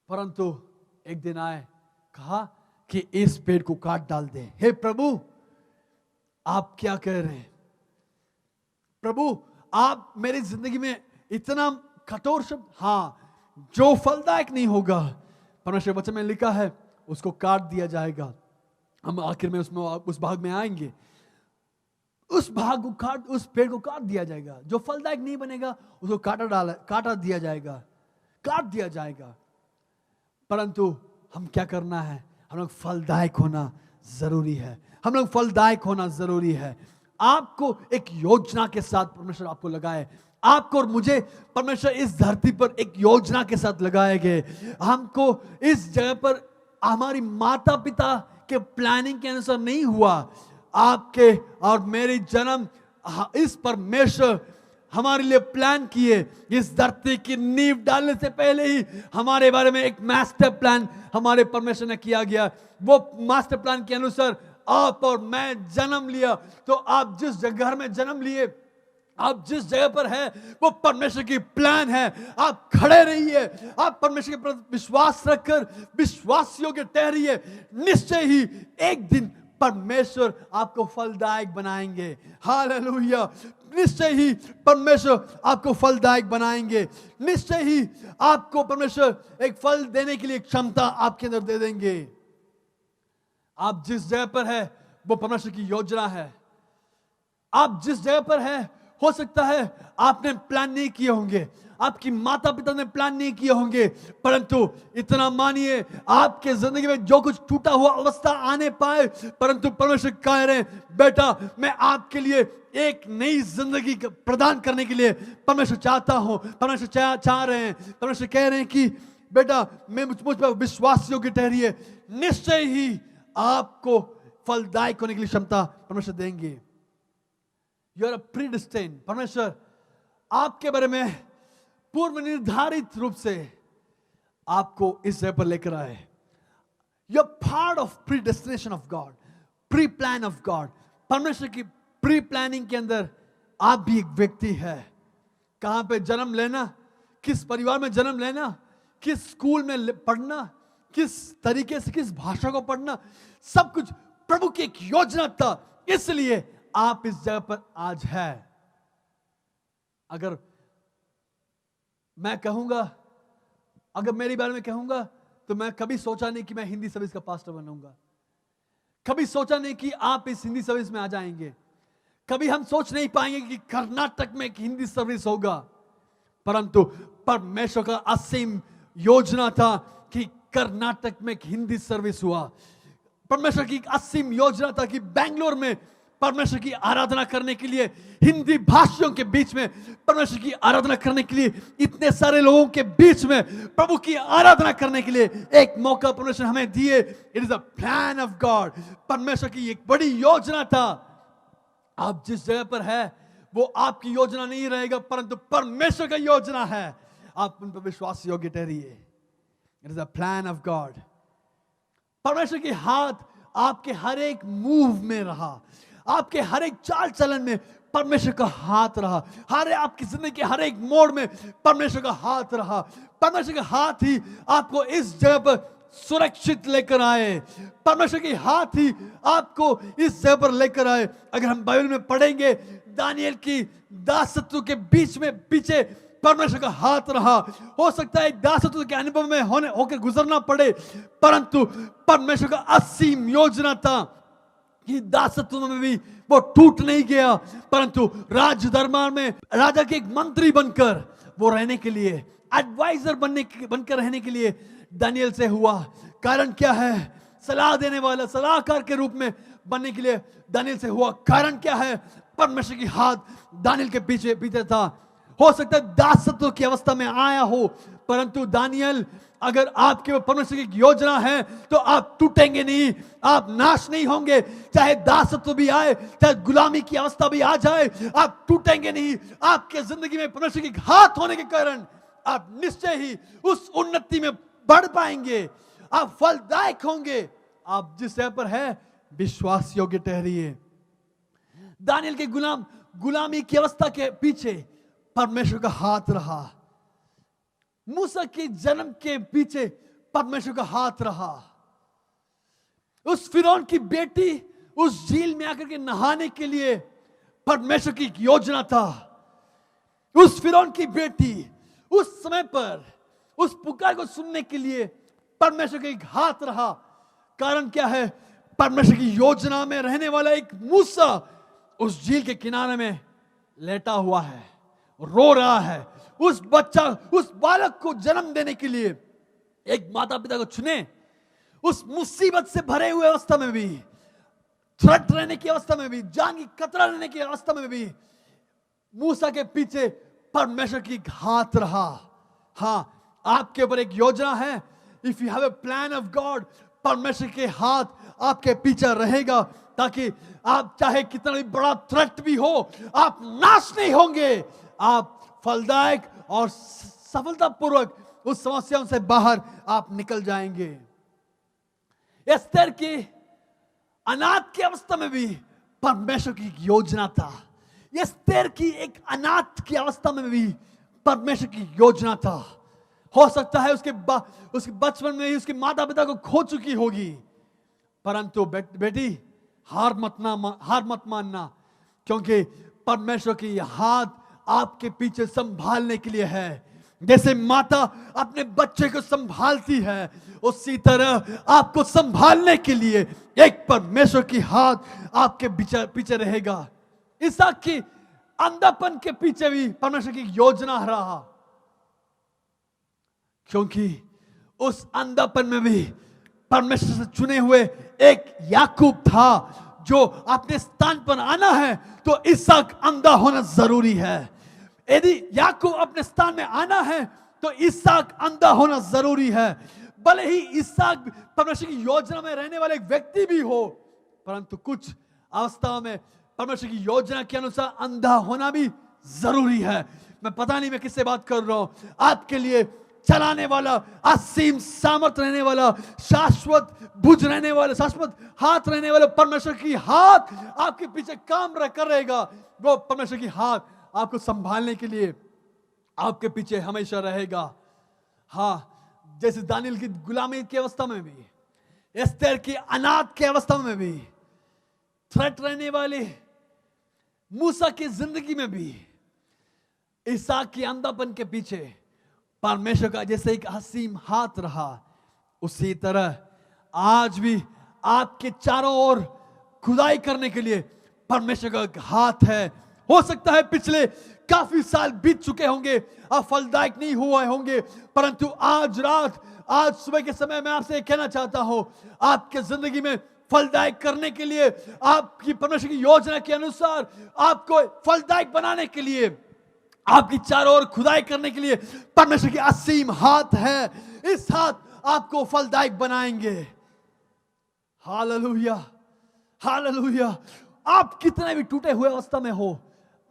परंतु एक दिन आए, कहा कि इस पेड़ को काट डाल दे। हे प्रभु, आप क्या कह रहे हैं? प्रभु, आप मेरी जिंदगी में इतना कठोर शब्द, हाँ, जो फलदायक नहीं होगा, परमेश्वर वचन में लिखा है उसको काट दिया जाएगा। हम आखिर में उसमें उस भाग में आएंगे। उस भाग को काट, उस पेड़ को काट दिया जाएगा। जो फलदायक नहीं बनेगा उसको काट दिया जाएगा। परंतु हम क्या करना है? हम लोग फलदायक होना जरूरी है। हम लोग फलदायक होना जरूरी है। आपको एक योजना के साथ परमेश्वर आपको लगाए। आपको और मुझे परमेश्वर इस धरती पर एक योजना के साथ लगाए गए। हमको इस जगह पर हमारी माता पिता के प्लानिंग के अनुसार नहीं हुआ। आपके और मेरी जन्म इस परमेश्वर हमारे लिए प्लान किए। इस धरती की नींव डालने से पहले ही हमारे बारे में एक मास्टर प्लान हमारे परमेश्वर ने किया गया। वो मास्टर प्लान के अनुसार आप और मैं जन्म लिया। तो आप जिस घर में जन्म लिए, आप जिस जगह पर है, वो परमेश्वर की प्लान है। आप खड़े रहिए, आप परमेश्वर के प्रति विश्वास रखकर विश्वासियों के ठहरिए। निश्चय ही एक दिन परमेश्वर आपको फलदायक बनाएंगे। हालेलुया। निश्चय ही परमेश्वर आपको फलदायक बनाएंगे। निश्चय ही आपको परमेश्वर एक फल देने के लिए क्षमता आपके अंदर दे देंगे। आप जिस जगह पर है वो परमेश्वर की योजना है। आप जिस जगह पर है, हो सकता है आपने प्लान नहीं किए होंगे, आपकी माता पिता ने प्लान नहीं किए होंगे, परंतु इतना मानिए आपके जिंदगी में जो कुछ टूटा हुआ अवस्था आने पाए, परंतु परमेश्वर कह रहे हैं, बेटा मैं आपके लिए एक नई जिंदगी प्रदान करने के लिए परमेश्वर चाहता हूं। परमेश्वर चाह रहे हैं, परमेश्वर कह रहे हैं कि बेटा मैं मुझ पर विश्वासियों की ठहरिए। निश्चय ही आपको फलदायक होने के लिए क्षमता परमेश्वर देंगे। You are predestined. परमेश्वर आपके बारे में पूर्व निर्धारित रूप से आपको इस जगह पर लेकर आए। You are part of pre destination of God, pre plan of God. परमेश्वर की प्री प्लानिंग के अंदर आप भी एक व्यक्ति है। कहां पे जन्म लेना, किस परिवार में जन्म लेना, किस स्कूल में पढ़ना, किस तरीके से किस भाषा को पढ़ना, सब कुछ प्रभु की एक योजना था। इसलिए आप इस जगह पर आज है। अगर मैं कहूंगा, अगर मेरे बारे में कहूंगा, तो मैं कभी सोचा नहीं कि मैं हिंदी सर्विस का पास्टर बनूंगा। कभी सोचा नहीं कि आप इस हिंदी सर्विस में आ जाएंगे। कभी हम सोच नहीं पाएंगे कि कर्नाटक में एक हिंदी सर्विस होगा। परंतु परमेश्वर का असीम योजना था कि कर्नाटक में एक हिंदी सर्विस हुआ। परमेश्वर की असीम योजना था कि बेंगलोर में परमेश्वर की आराधना करने के लिए, हिंदी भाषियों के बीच में परमेश्वर की आराधना करने के लिए, इतने सारे लोगों के बीच में प्रभु की आराधना करने के लिए एक मौका परमेश्वर हमें दिए। It is a plan of God. परमेश्वर की एक बड़ी योजना था। आप जिस जगह पर है वो आपकी योजना नहीं रहेगा, परंतु परमेश्वर का योजना है। आप उन पर विश्वास योग्य ठहरिए। It is a plan of God. परमेश्वर के हाथ आपके हर एक मूव में रहा, आपके हर एक चाल चलन में परमेश्वर का हाथ रहा। आपकी जिंदगी के हर एक मोड़ में परमेश्वर का हाथ रहा। परमेश्वर का हाथ ही आपको इस जगह पर सुरक्षित लेकर आए। परमेश्वर के हाथ ही आपको इस जगह पर लेकर आए। अगर हम बाइबल में पढ़ेंगे, दानियेल की दासत्व के बीच में पीछे परमेश्वर का हाथ रहा। हो सकता है दासत्व के अनुभव में होकर गुजरना पड़े, परंतु परमेश्वर का असीम योजना था कि दासत्व में भी वो टूट नहीं गया, परंतु राज दरबार में राजा के एक मंत्री बनकर वो रहने के लिए, एडवाइजर बनकर रहने के लिए दानियेल से हुआ। कारण क्या है? सलाह देने वाला, सलाहकार के रूप में बनने के लिए दानियेल से हुआ। कारण क्या है? परमेश्वर की हाथ दानियेल के पीछे था। हो सकता है दासत्व की अवस्था में आया हो, परंतु दानियेल अगर आपके ऊपर परमेश्वर की योजना है तो आप टूटेंगे नहीं, आप नाश नहीं होंगे। चाहे दासत्व भी आए, चाहे गुलामी की अवस्था भी आ जाए, आप टूटेंगे नहीं। आपके जिंदगी में परमेश्वर की हाथ होने के कारण आप निश्चय ही उस उन्नति में बढ़ पाएंगे, आप फलदायक होंगे। आप जिस जगह पर है विश्वास योग्य ठहरिए। दानियल के गुलामी की अवस्था के पीछे परमेश्वर का हाथ रहा। मूसा के जन्म के पीछे परमेश्वर का हाथ रहा। उस फिरौन की बेटी उस झील में आकर के नहाने के लिए परमेश्वर की योजना था। उस फिरौन की बेटी उस समय पर उस पुकार को सुनने के लिए परमेश्वर का एक हाथ रहा। कारण क्या है? परमेश्वर की योजना में रहने वाला एक मूसा उस झील के किनारे में लेटा हुआ है, रो रहा है। उस बालक को जन्म देने के लिए एक माता पिता को चुने। उस मुसीबत से भरे हुए अवस्था में भी, थ्रेट रहने की अवस्था में भी, जान की खतरा रहने की अवस्था में भी मूसा के पीछे परमेश्वर की हाथ रहा। हाँ, आपके ऊपर एक योजना है। If you have a plan of God, परमेश्वर के हाथ आपके पीछे रहेगा, ताकि आप चाहे कितना भी बड़ा थ्रेट भी हो, आप नाश नहीं होंगे। आप फलदायक और सफलतापूर्वक उस समस्याओं से बाहर आप निकल जाएंगे। एस्तेर की अनाथ की अवस्था में भी परमेश्वर की योजना था। एस्तेर की एक अनाथ की अवस्था में भी परमेश्वर की योजना था। हो सकता है उसके बचपन में ही उसके माता पिता को खो चुकी होगी, परंतु बेटी हार मत मानना, क्योंकि परमेश्वर की हाथ आपके पीछे संभालने के लिए है। जैसे माता अपने बच्चे को संभालती है, उसी तरह आपको संभालने के लिए एक परमेश्वर की हाथ आपके पीछे रहेगा। इसहाक की अंधापन के पीछे भी परमेश्वर की योजना रहा, क्योंकि उस अंधापन में भी परमेश्वर से चुने हुए एक याकूब था जो अपने स्थान पर आना है तो इसहाक अंधा होना जरूरी है। यदि याकूब अपने स्थान में आना है तो इसहाक अंधा होना जरूरी है। भले ही इसहाक परमेश्वर की योजना में रहने वाले एक व्यक्ति भी हो, परंतु कुछ अवस्थाओं में परमेश्वर की योजना के अनुसार अंधा होना भी जरूरी है। मैं पता नहीं मैं किससे बात कर रहा हूं। आपके लिए चलाने वाला, असीम सामर्थ रहने वाला, शाश्वत भुज रहने वाला, शाश्वत हाथ रहने वाला परमेश्वर की हाथ आपके पीछे काम करेगा। वो परमेश्वर की हाथ आपको संभालने के लिए आपके पीछे हमेशा रहेगा। हाँ, जैसे दानियल की गुलामी की अवस्था में भी, एस्तेर की अनाथ की अवस्था में भी, थ्रेट रहने वाले मूसा की जिंदगी में भी, इसहाक की अंधापन के पीछे परमेश्वर का जैसे एक असीम हाथ रहा, उसी तरह आज भी आपके चारों ओर खुदाई करने के लिए परमेश्वर का एक हाथ है। हो सकता है पिछले काफी साल बीत चुके होंगे, आप फलदायक नहीं हुए होंगे, परंतु आज सुबह के समय मैं आपसे कहना चाहता हूं, आपके जिंदगी में फलदायक करने के लिए, आपकी परमेश्वर की योजना के अनुसार आपको फलदायक बनाने के लिए, आपकी चारों ओर खुदाई करने के लिए परमेश्वर की असीम हाथ है। इस हाथ आपको फलदायक बनाएंगे। Hallelujah, hallelujah. आप कितने भी टूटे हुए अवस्था में हो,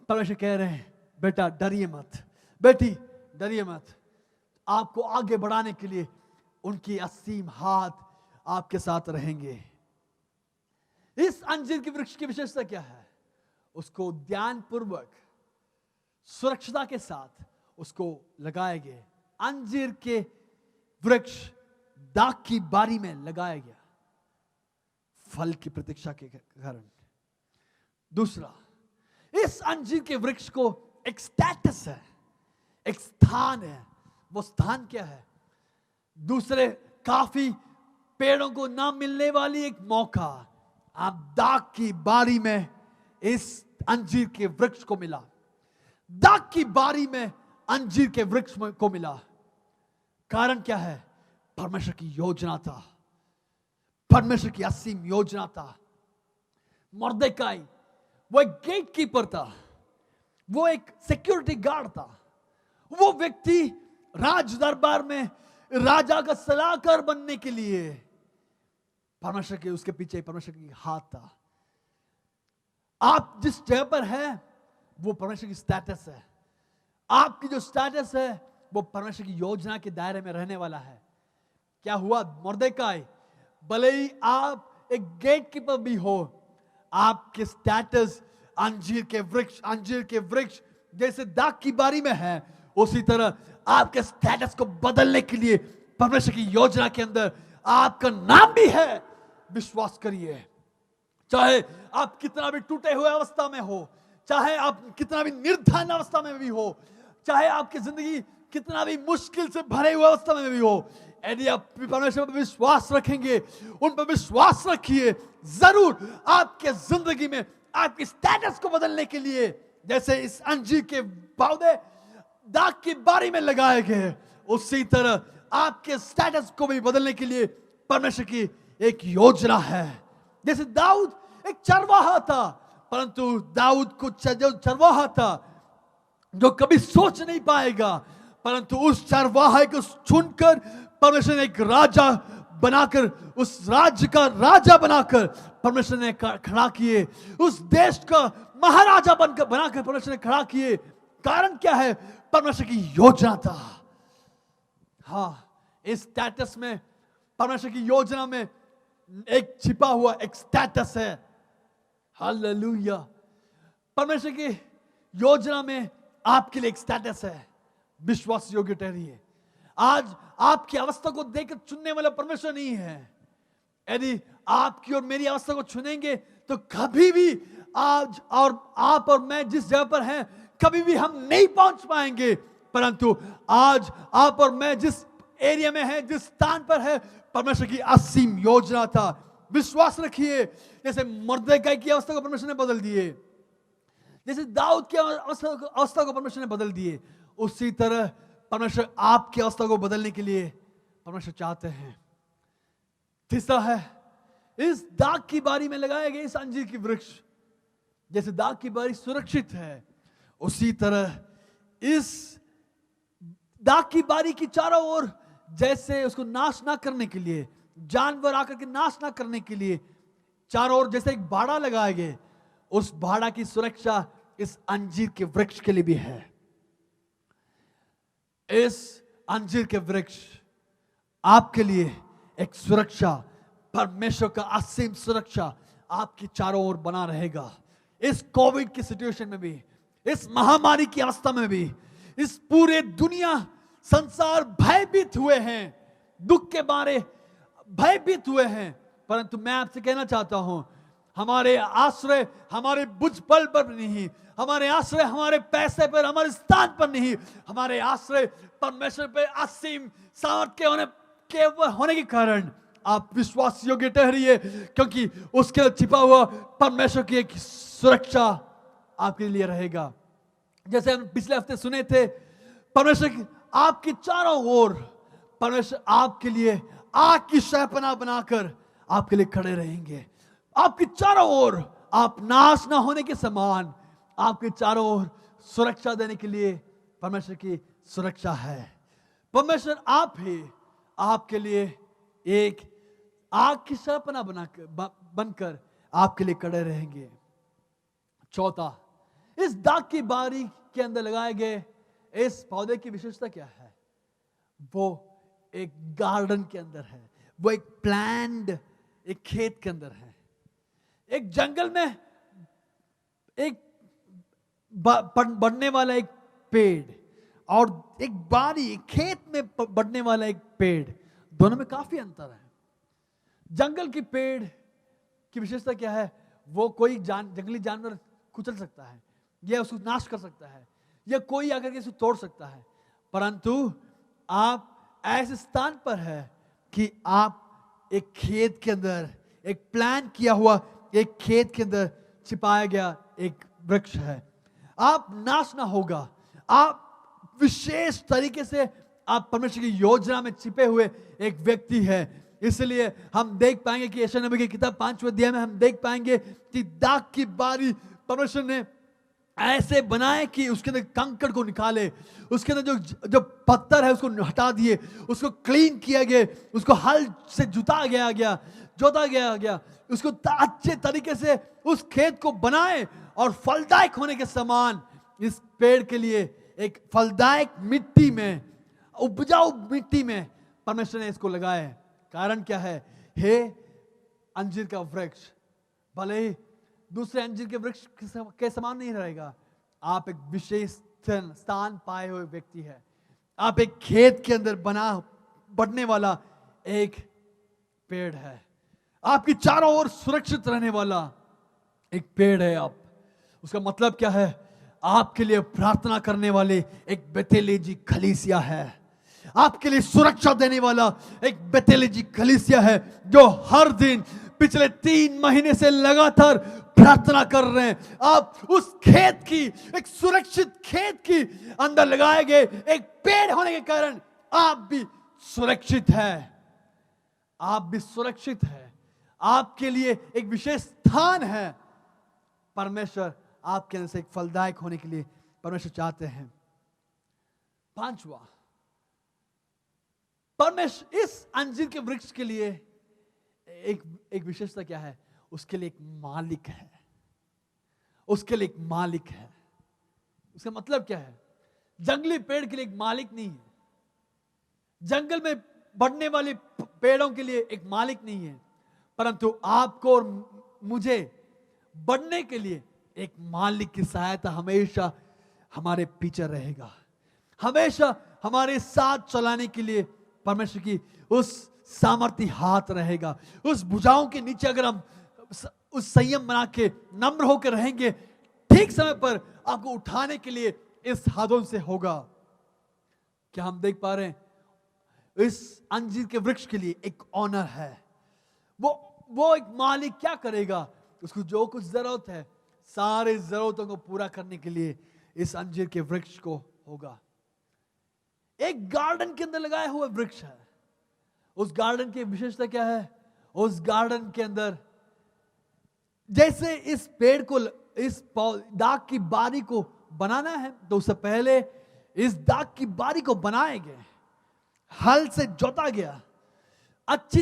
परमेश्वर कह रहे हैं बेटा डरिए मत, बेटी डरिए मत। आपको आगे बढ़ाने के लिए उनकी असीम हाथ आपके साथ रहेंगे। इस अंजीर के वृक्ष की विशेषता क्या है? उसको ध्यानपूर्वक सुरक्षता के साथ उसको लगाया गया। अंजीर के वृक्ष दाग की बारी में लगाया गया, फल की प्रतीक्षा के कारण। दूसरा, इस अंजीर के वृक्ष को एक स्टेटस है, एक स्थान है। वो स्थान क्या है? दूसरे काफी पेड़ों को ना मिलने वाली एक मौका आप दाग की बारी में इस अंजीर के वृक्ष को मिला। दाग की बारी में अंजीर के वृक्ष को मिला। कारण क्या है? परमेश्वर की योजना था, परमेश्वर की असीम योजना था। मर्देकाई वो एक गेट कीपर था, वो एक सिक्योरिटी गार्ड था। वो व्यक्ति राज दरबार में राजा का सलाहकार बनने के लिए परमेश्वर के उसके पीछे परमेश्वर की हाथ था। आप जिस जगह पर है वो परमेश्वर की स्टेटस है। आपकी जो स्टेटस है वो परमेश्वर की योजना के दायरे में रहने वाला है। क्या हुआ मुर्देकाई, भले ही आप एक गेट कीपर भी हो, आपके स्टेटस अंजीर के वृक्ष जैसे दाग की बारी में है, उसी तरह आपके स्टेटस को बदलने के लिए परमेश्वर की योजना के अंदर आपका नाम भी है। विश्वास करिए, चाहे आप कितना भी टूटे हुए अवस्था में हो, चाहे आप कितना भी निर्धन अवस्था में भी हो, चाहे आपकी जिंदगी कितना भी मुश्किल से भरे हुए अवस्था में भी हो, यदि आप परमेश्वर पर विश्वास रखेंगे, उन पर विश्वास रखिए, जरूर आपके जिंदगी में आपकी स्टेटस को बदलने के लिए, जैसे इस अंजीर के पौधे दाग की बारी में लगाए गए, उसी तरह आपके स्टेटस को भी बदलने के लिए परमेश्वर की एक योजना है। जैसे दाऊद एक चरवाहा था, परंतु दाऊद को जो चरवाहा था जो कभी सोच नहीं पाएगा, परंतु उस चरवाहे को चुनकर परमेश्वर ने एक राजा बनाकर, उस राज्य का राजा बनाकर परमेश्वर ने खड़ा किए, उस देश का महाराजा बनाकर परमेश्वर ने खड़ा किए। कारण क्या है? परमेश्वर की योजना था। हाँ, इस स्टेटस में, परमेश्वर की योजना में एक छिपा हुआ एक स्टेटस है। हालेलुया। परमेश्वर की योजना में आपके लिए एक स्टेटस है, विश्वास योग्य ठहरिए। आज आपकी अवस्था को देखकर चुनने वाला परमेश्वर नहीं है। यदि आपकी और मेरी अवस्था को चुनेंगे तो कभी भी आज और आप और मैं जिस जगह पर हैं, कभी भी हम नहीं पहुंच पाएंगे। परंतु आज आप और मैं जिस एरिया में हैं, जिस स्थान पर है, परमेश्वर की असीम योजना था। विश्वास रखिए, जैसे मुर्देकाई की अवस्था को परमेश्वर ने बदल दिए, जैसे दाऊद की अवस्था को परमेश्वर ने बदल दिए, उसी तरह परमेश्वर आपकी अवस्था को बदलने के लिए परमेश्वर चाहते हैं। तीसरा है, इस दाग की बारी में लगाए गए इस अंजीर की वृक्ष, जैसे दाग की बारी सुरक्षित है, उसी तरह इस दाग की बारी की चारों ओर, जैसे उसको नाश ना करने के लिए, जानवर आकर के नाश ना करने के लिए चारों ओर जैसे एक बाड़ा लगाए गए, उस बाड़ा की सुरक्षा इस अंजीर के वृक्ष के लिए भी है। इस अंजीर के वृक्ष आपके लिए एक सुरक्षा, परमेश्वर का असीम सुरक्षा आपके चारों ओर बना रहेगा। इस कोविड की सिचुएशन में भी, इस महामारी की अवस्था में भी, इस पूरे दुनिया संसार भयभीत हुए हैं, दुख के मारे भयभीत हुए हैं, परंतु मैं आपसे कहना चाहता हूं, हमारे आश्रय हमारे बुझ बल पर नहीं, हमारे आश्रय हमारे पैसे पर, हमारे स्थान पर नहीं, हमारे आश्रय परमेश्वर पर असीम सामर्थ्य होने के कारण आप विश्वास योग्य ठहरिए, क्योंकि उसके छिपा हुआ परमेश्वर की एक सुरक्षा आपके लिए रहेगा। जैसे हम पिछले हफ्ते सुने थे, परमेश्वर आपके चारों ओर, परमेश्वर आपके लिए आग की शहपनाह बनाकर आपके लिए खड़े रहेंगे। आपके चारों ओर आप नाश ना होने के समान, आपके चारों ओर सुरक्षा देने के लिए परमेश्वर की सुरक्षा है। परमेश्वर आप ही आपके लिए एक आग की शहपनाह बनकर आपके लिए खड़े रहेंगे। चौथा, इस दाग की बारी के अंदर लगाए गए इस पौधे की विशेषता क्या है? वो एक गार्डन के अंदर है, वो एक प्लान्ड एक खेत के अंदर है। एक जंगल में एक बढ़ने वाला एक पेड़ और एक बारी खेत में बढ़ने वाला एक पेड़, दोनों में काफी अंतर है। जंगल की पेड़ की विशेषता क्या है? वो कोई जंगली जानवर कुचल सकता है या उसको नाश कर सकता है, या कोई आकर के उसको तोड़ सकता है, परंतु आप ऐसे स्थान पर है कि आप एक खेत के अंदर, एक प्लान किया हुआ एक खेत के अंदर छिपाया गया एक वृक्ष है। आप नाश ना होगा, आप विशेष तरीके से आप परमेश्वर की योजना में छिपे हुए एक व्यक्ति है। इसलिए हम देख पाएंगे कि यशायाह नबी की किताब 5वें अध्याय में हम देख पाएंगे कि दाग की बारी परमेश्वर ने ऐसे बनाए कि उसके अंदर कंकड़ को निकाले, उसके अंदर जो जो पत्थर है उसको हटा दिए, उसको क्लीन किया गया, उसको हल से जोता गया, उसको अच्छे तरीके से उस खेत को बनाए और फलदायक होने के समान इस पेड़ के लिए एक फलदायक मिट्टी में, उपजाऊ मिट्टी में परमेश्वर ने इसको लगाया है। कारण क्या है? हे अंजीर का वृक्ष भले ही दूसरे अंजीर के वृक्ष के समान नहीं रहेगा, आप एक विशेष स्थान पाए हुए व्यक्ति है। आप एक खेत के अंदर बढ़ने वाला एक पेड़ है, आपकी चारों ओर सुरक्षित रहने वाला एक पेड़ है आप। उसका मतलब क्या है? आपके लिए प्रार्थना करने वाले एक बेतेलेजी कलीसिया है, आपके लिए सुरक्षा देने वाला एक बेतेलेजी कलीसिया है, जो हर दिन पिछले 3 महीने से लगातार प्रार्थना कर रहे हैं। आप उस खेत की, एक सुरक्षित खेत की अंदर लगाए गए एक पेड़ होने के कारण आप भी सुरक्षित है, आप भी सुरक्षित है, आपके लिए एक विशेष स्थान है। परमेश्वर आपके अंदर से एक फलदायक होने के लिए परमेश्वर चाहते हैं। 5वां, परमेश्वर इस अंजीर के वृक्ष के लिए एक विशेषता क्या है? उसके लिए एक मालिक है, उसके लिए एक मालिक है। उसका मतलब क्या है? जंगली पेड़ के लिए एक मालिक नहीं है, जंगल में बढ़ने वाले पेड़ों के लिए एक मालिक नहीं है, परंतु आपको और मुझे बढ़ने के लिए एक मालिक की सहायता हमेशा हमारे पीछे रहेगा, हमेशा हमारे साथ चलाने के लिए परमेश्वर की उस सामर्थ्य हाथ रहेगा। उस भुजाओं के नीचे अगर हम उस संयम बना के नम्र होकर रहेंगे, ठीक समय पर आपको उठाने के लिए इस हाथों से होगा। क्या हम देख पा रहे हैं? इस अंजीर के वृक्ष के लिए एक ऑनर है। वो एक मालिक क्या करेगा? उसको जो कुछ जरूरत है, सारे जरूरतों को पूरा करने के लिए इस अंजीर के वृक्ष को होगा। एक गार्डन के अंदर लगाया हुआ वृक्ष है। उस गार्डन की विशेषता क्या है? उस गार्डन के अंदर जैसे इस पेड़ को, इस दाग की बारी को बनाना है, तो उससे पहले इस दाग की बारी को बनाए गए, हल से जोता गया, अच्छी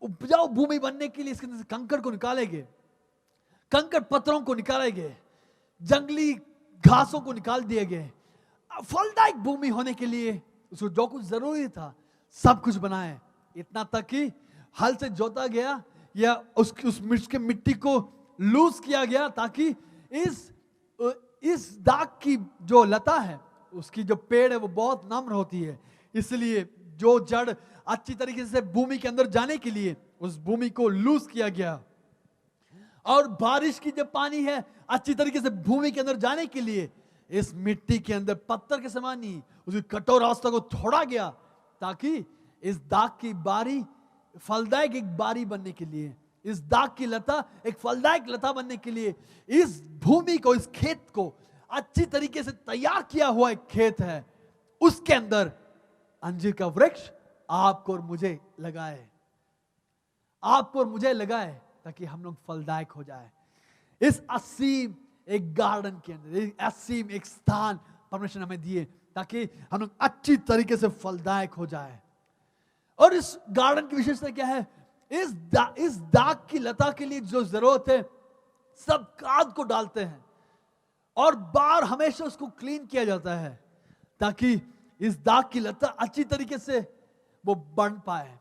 उपजाऊ भूमि बनने के लिए इसके अंदर से कंकड़ को निकाले गए, कंकड़ पत्थरों को निकाले गए, जंगली घासों को निकाल दिए गए, फलदायक भूमि होने के लिए उसको जो कुछ जरूरी था सब कुछ बनाए। इतना तक कि हल से जोता गया या उस मिट्टी को लूज किया गया, ताकि इस दाग की जो लता है, उसकी जो पेड़ है वो बहुत नम्र होती है, इसलिए जो जड़ अच्छी तरीके से भूमि के अंदर जाने के लिए उस भूमि को लूज किया गया। और बारिश की जो पानी है अच्छी तरीके से भूमि के अंदर जाने के लिए इस मिट्टी के अंदर पत्थर के समान ही उसकी कठोर रास्ता को छोड़ा गया, ताकि इस दाग की बारी फलदायक एक बारी बनने के लिए, इस दाग की लता एक फलदायक लता बनने के लिए, इस भूमि को, इस खेत को अच्छी तरीके से तैयार किया हुआ एक खेत है, उसके अंदर अंजीर का वृक्ष आपको और मुझे लगाए, आपको और मुझे लगाए, ताकि हम लोग फलदायक हो जाए। इस असीम एक गार्डन के अंदर असीम एक स्थान परमेश्वर ने हमें दिए, ताकि हम लोग अच्छी तरीके से फलदायक हो जाए। और इस गार्डन की विशेषता क्या है? इस दाग की लता के लिए जो जरूरत है सब खाद को डालते हैं और बार हमेशा उसको क्लीन किया जाता है, ताकि इस दाग की लता अच्छी तरीके से वो बढ़ पाए।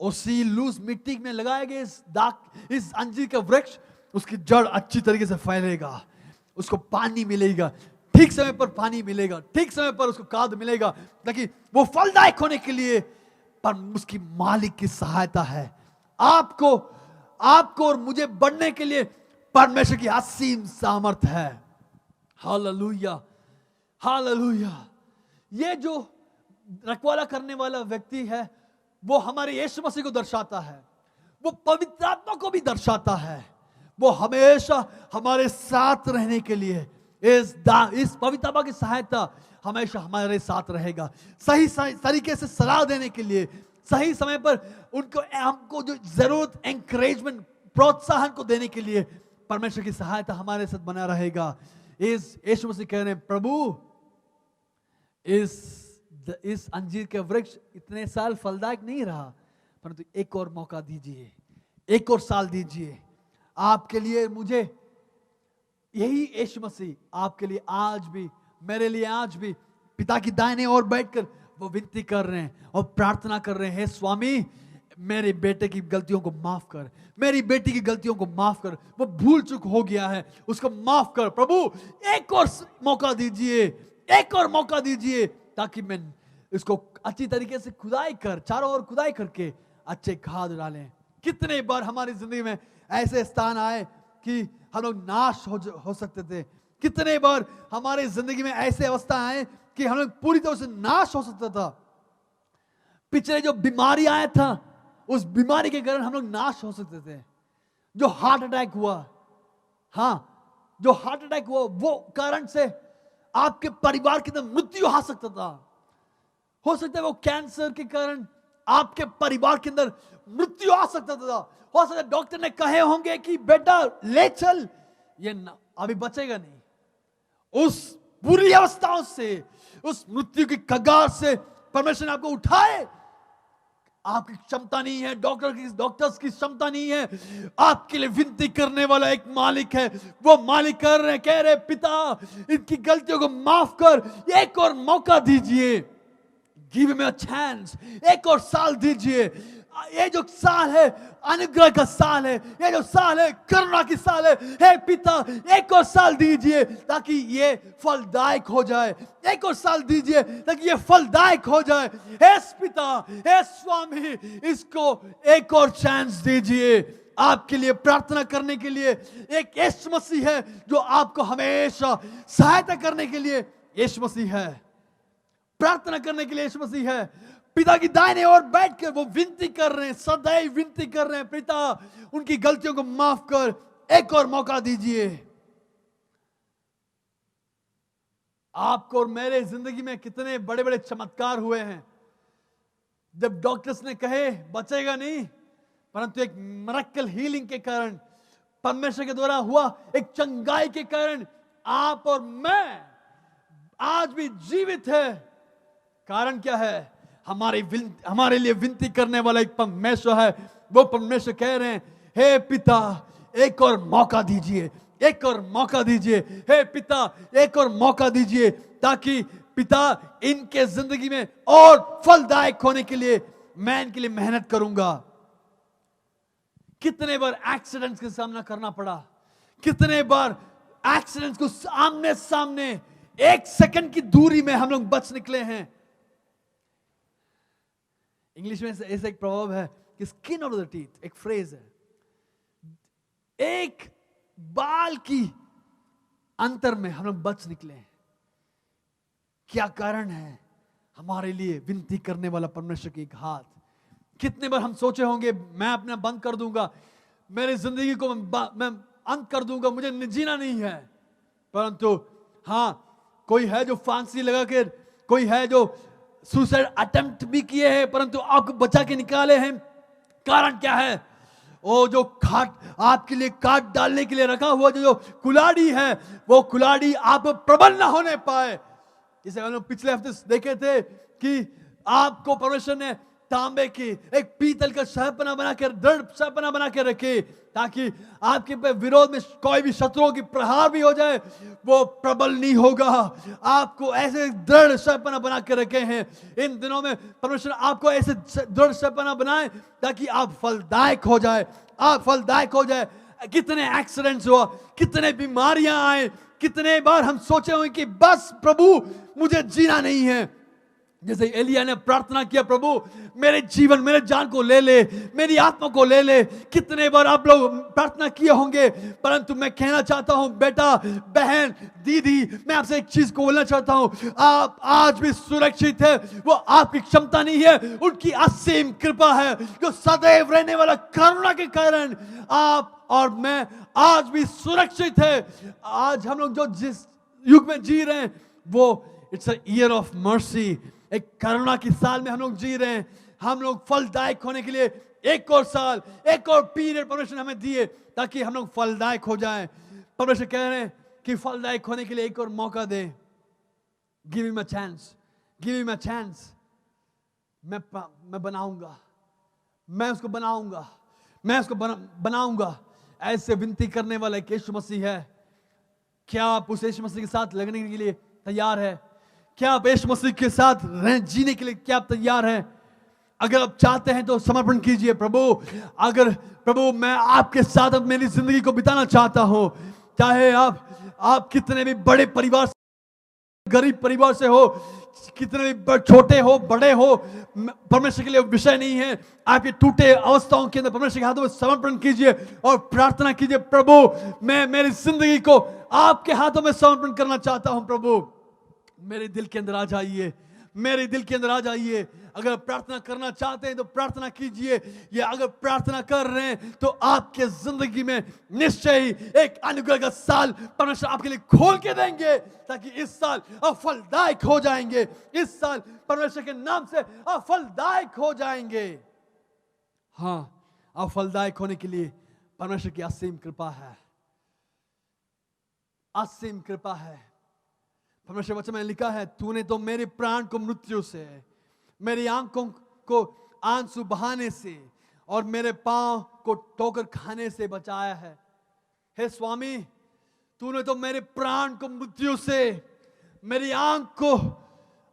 उसी लूज मिट्टी में लगाए गए इस अंजीर का वृक्ष, उसकी जड़ अच्छी तरीके से फैलेगा, उसको पानी मिलेगा, ठीक समय पर पानी मिलेगा, ठीक समय पर उसको खाद मिलेगा, ताकि वो फलदायक होने के लिए पर उसकी मालिक की सहायता है। आपको और मुझे बढ़ने के लिए परमेश्वर की असीम सामर्थ है। Hallelujah, hallelujah. ये जो रखवाला करने वाला व्यक्ति है वो हमारे यीशु मसीह को दर्शाता है, वो पवित्र आत्मा को भी दर्शाता है। वो हमेशा हमारे साथ रहने के लिए इस पवित्र आत्मा की सहायता हमेशा हमारे साथ रहेगा, सही तरीके से सलाह देने के लिए, सही समय पर हमको जो जरूरत एंकरेजमेंट प्रोत्साहन को देने के लिए परमेश्वर की सहायता हमारे साथ बना रहेगा। इस यीशु मसीह कह रहे हैं, प्रभु इस अंजीर के वृक्ष इतने साल फलदायक नहीं रहा, परंतु एक और मौका दीजिए, एक और साल दीजिए आपके लिए। मुझे यही यीशु मसीह आपके लिए आज भी, मेरे लिए आज भी पिता की दाहिने ओर बैठकर वो विनती कर रहे हैं और प्रार्थना कर रहे हैं, स्वामी मेरे बेटे की गलतियों को माफ कर, मेरी बेटी की गलतियों को माफ कर, वो भूल चूक हो गया है उसको माफ कर। प्रभु एक और मौका दीजिए, एक और मौका दीजिए, ताकि मैं इसको अच्छी तरीके से खुदाई कर, चारों ओर खुदाई करके अच्छे खाद डालें। कितने बार हमारी जिंदगी में ऐसे स्थान आए कि हम लोग नाश हो सकते थे। कितने बार हमारी जिंदगी में ऐसे अवस्था आए कि हम लोग पूरी तरह से नाश हो सकता था। पिछले जो बीमारी आया था, उस बीमारी के कारण हम लोग नाश हो सकते थे। जो हार्ट अटैक हुआ, हाँ, जो हार्ट अटैक हुआ, वो कारण से आपके परिवार के अंदर मृत्यु आ सकता था। हो सकता है वो कैंसर के कारण आपके परिवार के अंदर मृत्यु आ सकता था। हो सकता है डॉक्टर ने कहे होंगे कि बेटा ले चल, ये अभी बचेगा नहीं। उस बुरी अवस्थाओं से, उस मृत्यु की कगार से परमेश्वर ने आपको उठाए। आपकी क्षमता नहीं है, डॉक्टर्स की क्षमता नहीं है। आपके लिए विनती करने वाला एक मालिक है। वो मालिक कह रहे पिता इनकी गलतियों को माफ कर, एक और मौका दीजिए, गिव हिम अ चांस, एक और साल दीजिए। ये जो साल है अनुग्रह का साल है, ये जो साल है करुणा की साल है। हे पिता एक और साल दीजिए ताकि ये फलदायक हो जाए, एक और साल दीजिए ताकि ये फलदायक हो जाए। हे पिता, हे स्वामी, इसको एक और चांस दीजिए। आपके लिए प्रार्थना करने के लिए एक यीशु मसीह है जो आपको हमेशा सहायता करने के लिए यीशु मसीह है, प्रार्थना करने के लिए यीशु मसीह है। पिता की दाहिने ओर बैठकर वो विनती कर रहे हैं, सदैव विनती कर रहे हैं, पिता उनकी गलतियों को माफ कर, एक और मौका दीजिए। आपको और मेरे जिंदगी में कितने बड़े बड़े चमत्कार हुए हैं। जब डॉक्टर्स ने कहे बचेगा नहीं, परंतु एक मिरेकल हीलिंग के कारण, परमेश्वर के द्वारा हुआ एक चंगाई के कारण आप और मैं आज भी जीवित है। कारण क्या है? हमारे लिए विनती करने वाला एक परमेश्वर है। वो परमेश्वर कह रहे हैं, हे पिता एक और मौका दीजिए, एक और मौका दीजिए। हे पिता एक और मौका दीजिए ताकि पिता इनके जिंदगी में और फलदायक होने के लिए मैं इनके लिए मेहनत करूंगा। कितने बार एक्सीडेंट्स का सामना करना पड़ा, कितने बार एक्सीडेंट्स को आमने सामने एक सेकंड की दूरी में हम लोग बच निकले हैं। इंग्लिश में ऐसा एक प्रभाव है कि स्किन ऑफ द टीथ, एक फ्रेज है, एक बाल की अंतर में हम लोग बच निकले हैं। क्या कारण है? हमारे लिए विनती करने वाला परमेश्वर की एक हाथ। कितने बार हम सोचे होंगे मैं अपना बंद कर दूंगा, मेरी जिंदगी को मैं अंत कर दूंगा, मुझे जीना नहीं है। परंतु हाँ, कोई है जो फांसी लगा के, कोई है जो सुसाइड अटेम्प्ट भी किए हैं, परंतु आपको बचा के निकाले हैं। कारण क्या है? वो जो खाट आपके लिए काट डालने के लिए रखा हुआ जो कुलाड़ी है, वो कुलाड़ी आप प्रबल ना होने पाए। जैसे हम लोग पिछले हफ्ते देखे थे कि आपको परमेश्वर ने तांबे की एक पीतल का शहपना बना के, दृढ़ शहपना बना के रखे, ताकि आपके पे विरोध में कोई भी शत्रुओं की प्रहार भी हो जाए, वो प्रबल नहीं होगा। आपको ऐसे दृढ़ शहपना बना के रखे हैं। इन दिनों में परमेश्वर आपको ऐसे दृढ़ शहपना बनाए ताकि आप फलदायक हो जाए, आप फलदायक हो जाए। कितने एक्सीडेंट्स हुआ, कितने बीमारियां आए, कितने बार हम सोचे हुए कि बस प्रभु मुझे जीना नहीं है। जैसे एलिया ने प्रार्थना किया, प्रभु मेरे जीवन, मेरे जान को ले ले, मेरी आत्मा को ले ले। कितने बार आप लोग प्रार्थना किए होंगे। परंतु मैं कहना चाहता हूं, बेटा, बहन, दीदी, मैं आपसे एक चीज को बोलना चाहता हूं, आप आज भी सुरक्षित है। वो आपकी क्षमता नहीं है, उनकी असीम कृपा है जो सदैव रहने वाला करुणा के कारण आप और मैं आज भी सुरक्षित है। आज हम लोग जो जिस युग में जी रहे हैं, वो it's a year of mercy, एक करुणा की साल में हम लोग जी रहे हैं। हम लोग फलदायक होने के लिए एक और साल, एक और पीरियड परमेश्वर ने हमें दिए ताकि हम लोग फलदायक हो जाएं। परमेश्वर कह रहे हैं कि फलदायक होने के लिए एक और मौका दे। Give him a chance, give him a chance. मैं बनाऊंगा, मैं उसको बनाऊंगा, मैं उसको बनाऊंगा। ऐसे विनती करने वाला एक यीशु मसीह है। क्या आप उस यीशु मसीह के साथ लगने के लिए तैयार है? क्या आप यीशु मसीह के साथ जीने के लिए क्या आप तैयार हैं? अगर आप चाहते हैं तो समर्पण कीजिए। प्रभु, अगर प्रभु मैं आपके साथ अब मेरी जिंदगी को बिताना चाहता हूं, चाहे आप कितने भी बड़े परिवार, गरीब परिवार से हो, कितने भी छोटे हो, बड़े हो, परमेश्वर के लिए विषय नहीं है। आपके टूटे अवस्थाओं के अंदर परमेश्वर के हाथों में समर्पण कीजिए और प्रार्थना कीजिए, प्रभु मैं मेरी जिंदगी को आपके हाथों में समर्पण करना चाहता हूं। प्रभु मेरे दिल के अंदर आ जाइए, मेरे दिल के अंदर आ जाइए। अगर प्रार्थना करना चाहते हैं तो प्रार्थना कीजिए, या अगर प्रार्थना कर रहे हैं तो आपके जिंदगी में निश्चय ही एक अनुग्रह का साल परमेश्वर आपके लिए खोल के देंगे, ताकि इस साल आप फलदायक हो जाएंगे। इस साल परमेश्वर के नाम से आप फलदायक हो जाएंगे। हाँ, आप फलदायक होने के लिए परमेश्वर की असीम कृपा है, असीम कृपा है। परमेश्वर वचन में लिखा है, तूने तो मेरे प्राण को मृत्यु से, मेरी आंखों को आंसू बहाने से और मेरे पांव को ठोकर खाने से बचाया है। हे स्वामी, तूने तो मेरे प्राण को मृत्यु से, मेरी आंख को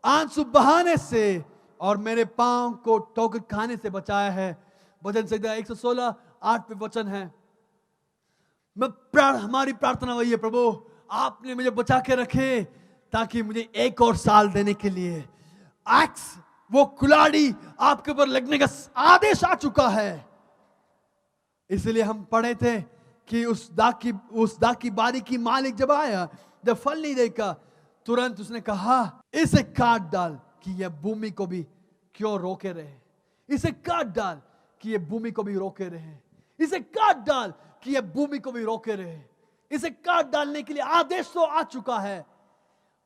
आंसू बहाने से और मेरे पांव को ठोकर खाने से बचाया है। वचन संहिता 116 8 पे वचन है। हमारी प्रार्थना वही है, प्रभु आपने मुझे बचा के रखे ताकि मुझे एक और साल देने के लिए एक्स वो कुल्हाड़ी आपके ऊपर लगने का आदेश आ चुका है। इसलिए हम पढ़े थे कि उस दाग की बारी की मालिक जब आया, जब फल नहीं देगा, तुरंत उसने कहा इसे काट डाल कि यह भूमि को भी क्यों रोके रहे। इसे काट डाल कि यह भूमि को भी रोके रहे। इसे काट डाल कि यह भूमि को भी रोके रहे। इसे काट डालने के लिए आदेश तो आ चुका है,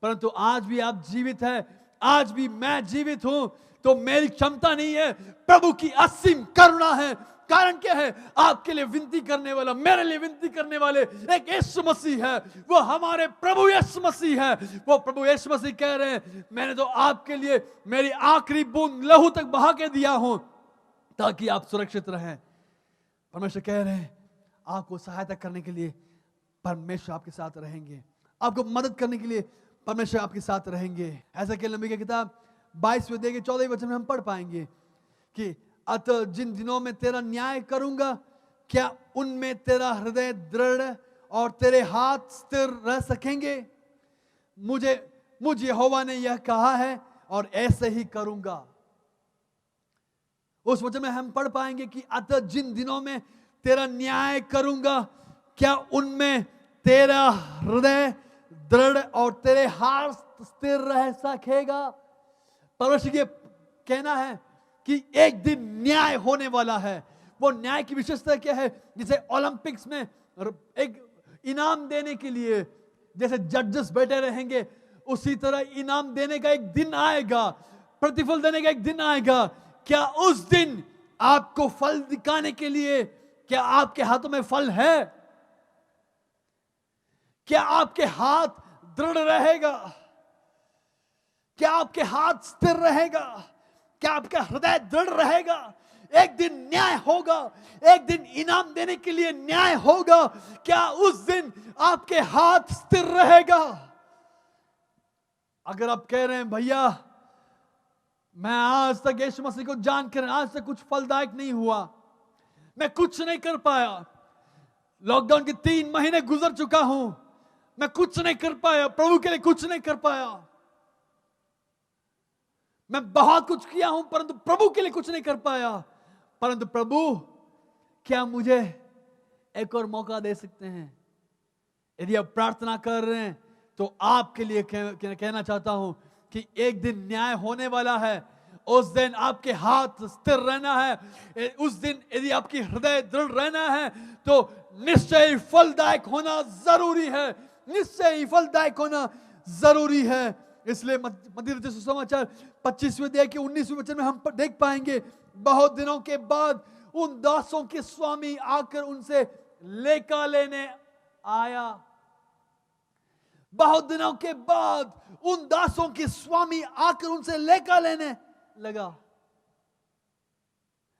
परंतु आज भी आप जीवित हैं, आज भी मैं जीवित हूं, तो मेरी क्षमता नहीं है, प्रभु की असीम करुणा है। कारण क्या है? आपके लिए विनती करने वाला, मेरे लिए विनती करने वाले एक यीशु मसीह है। वो हमारे प्रभु यीशु मसीह है। वो प्रभु यीशु मसीह कह रहे हैं, मैंने तो आपके लिए मेरी आखिरी बूंद लहू तक बहा के दिया हूं ताकि आप सुरक्षित रहें। परमेश्वर कह रहे हैं, आपको सहायता करने के लिए परमेश्वर आपके साथ रहेंगे, आपको मदद करने के लिए परमेश्वर आपके साथ रहेंगे। ऐसा कि नबी की किताब 22वें अध्याय के 14वें वचन में हम पढ़ पाएंगे कि अतः जिन दिनों में तेरा न्याय करूंगा, क्या उनमें तेरा हृदय दृढ़ और तेरे हाथ स्थिर रह सकेंगे? मुझ यहोवा ने यह कहा है और ऐसे ही करूंगा। उस वचन में हम पढ़ पाएंगे कि अतः जिन दिनों में तेरा न्याय करूंगा, क्या उनमें तेरा हृदय दृढ़ और तेरे हाथ स्थिर रह सकेगा? परमेश्वर के कहना है कि एक दिन न्याय होने वाला है। वो न्याय की विशेषता क्या है? जैसे ओलंपिक्स में एक इनाम देने के लिए जैसे जजेस बैठे रहेंगे, उसी तरह इनाम देने का एक दिन आएगा, प्रतिफल देने का एक दिन आएगा। क्या उस दिन आपको फल दिखाने के लिए, क्या आपके हाथों में फल है? क्या आपके हाथ दृढ़ रहेगा? क्या आपके हाथ स्थिर रहेगा? क्या आपका हृदय दृढ़ रहेगा? एक दिन न्याय होगा, एक दिन इनाम देने के लिए न्याय होगा। क्या उस दिन आपके हाथ स्थिर रहेगा? अगर आप कह रहे हैं, भैया मैं आज तक यीशु मसीह को जानकर आज तक कुछ फलदायक नहीं हुआ, मैं कुछ नहीं कर पाया, लॉकडाउन के 3 महीने गुजर चुका हूं, मैं कुछ नहीं कर पाया, प्रभु के लिए कुछ नहीं कर पाया, मैं बहुत कुछ किया हूं परंतु प्रभु के लिए कुछ नहीं कर पाया, परंतु प्रभु क्या मुझे एक और मौका दे सकते हैं? यदि आप प्रार्थना कर रहे हैं तो आपके लिए कहना चाहता हूं कि एक दिन न्याय होने वाला है। उस दिन आपके हाथ स्थिर रहना है। उस दिन यदि आपकी हृदय दृढ़ रहना है तो निश्चय ही फलदायक होना जरूरी है, निश्चय ही फलदायक होना जरूरी है। इसलिए मत्ती सुसमाचार 25वें अध्याय के 19वें वचन में हम देख पाएंगे, बहुत दिनों के बाद उन दासों के स्वामी आकर उनसे लेखा लेने आया। बहुत दिनों के बाद उन दासों के स्वामी आकर उनसे लेखा लेने लगा।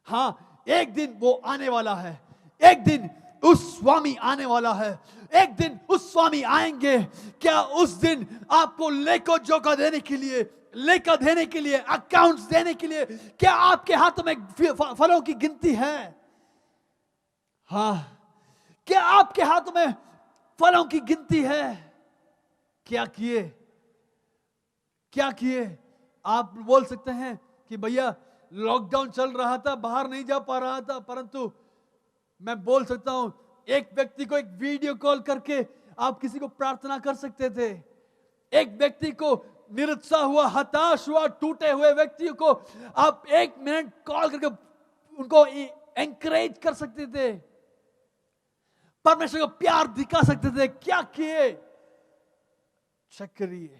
हां, एक दिन वो आने वाला है, एक दिन उस स्वामी आने वाला है, एक दिन उस स्वामी आएंगे। क्या उस दिन आपको लेखा जोखा देने के लिए, लेखा देने के लिए, अकाउंट्स देने के लिए, क्या आपके हाथों में फलों की गिनती है? हाँ, क्या आपके हाथों में फलों की गिनती है? क्या किए, क्या किए? आप बोल सकते हैं कि भैया लॉकडाउन चल रहा था, बाहर नहीं जा पा रहा था, परंतु मैं बोल सकता हूं एक व्यक्ति को एक वीडियो कॉल करके आप किसी को प्रार्थना कर सकते थे। एक व्यक्ति को, निरुत्साह हुआ, हताश हुआ, टूटे हुए व्यक्तियों को आप 1 मिनट कॉल करके उनको एनकरेज कर सकते थे, परमेश्वर को प्यार दिखा सकते थे। क्या किए? चेक करिए,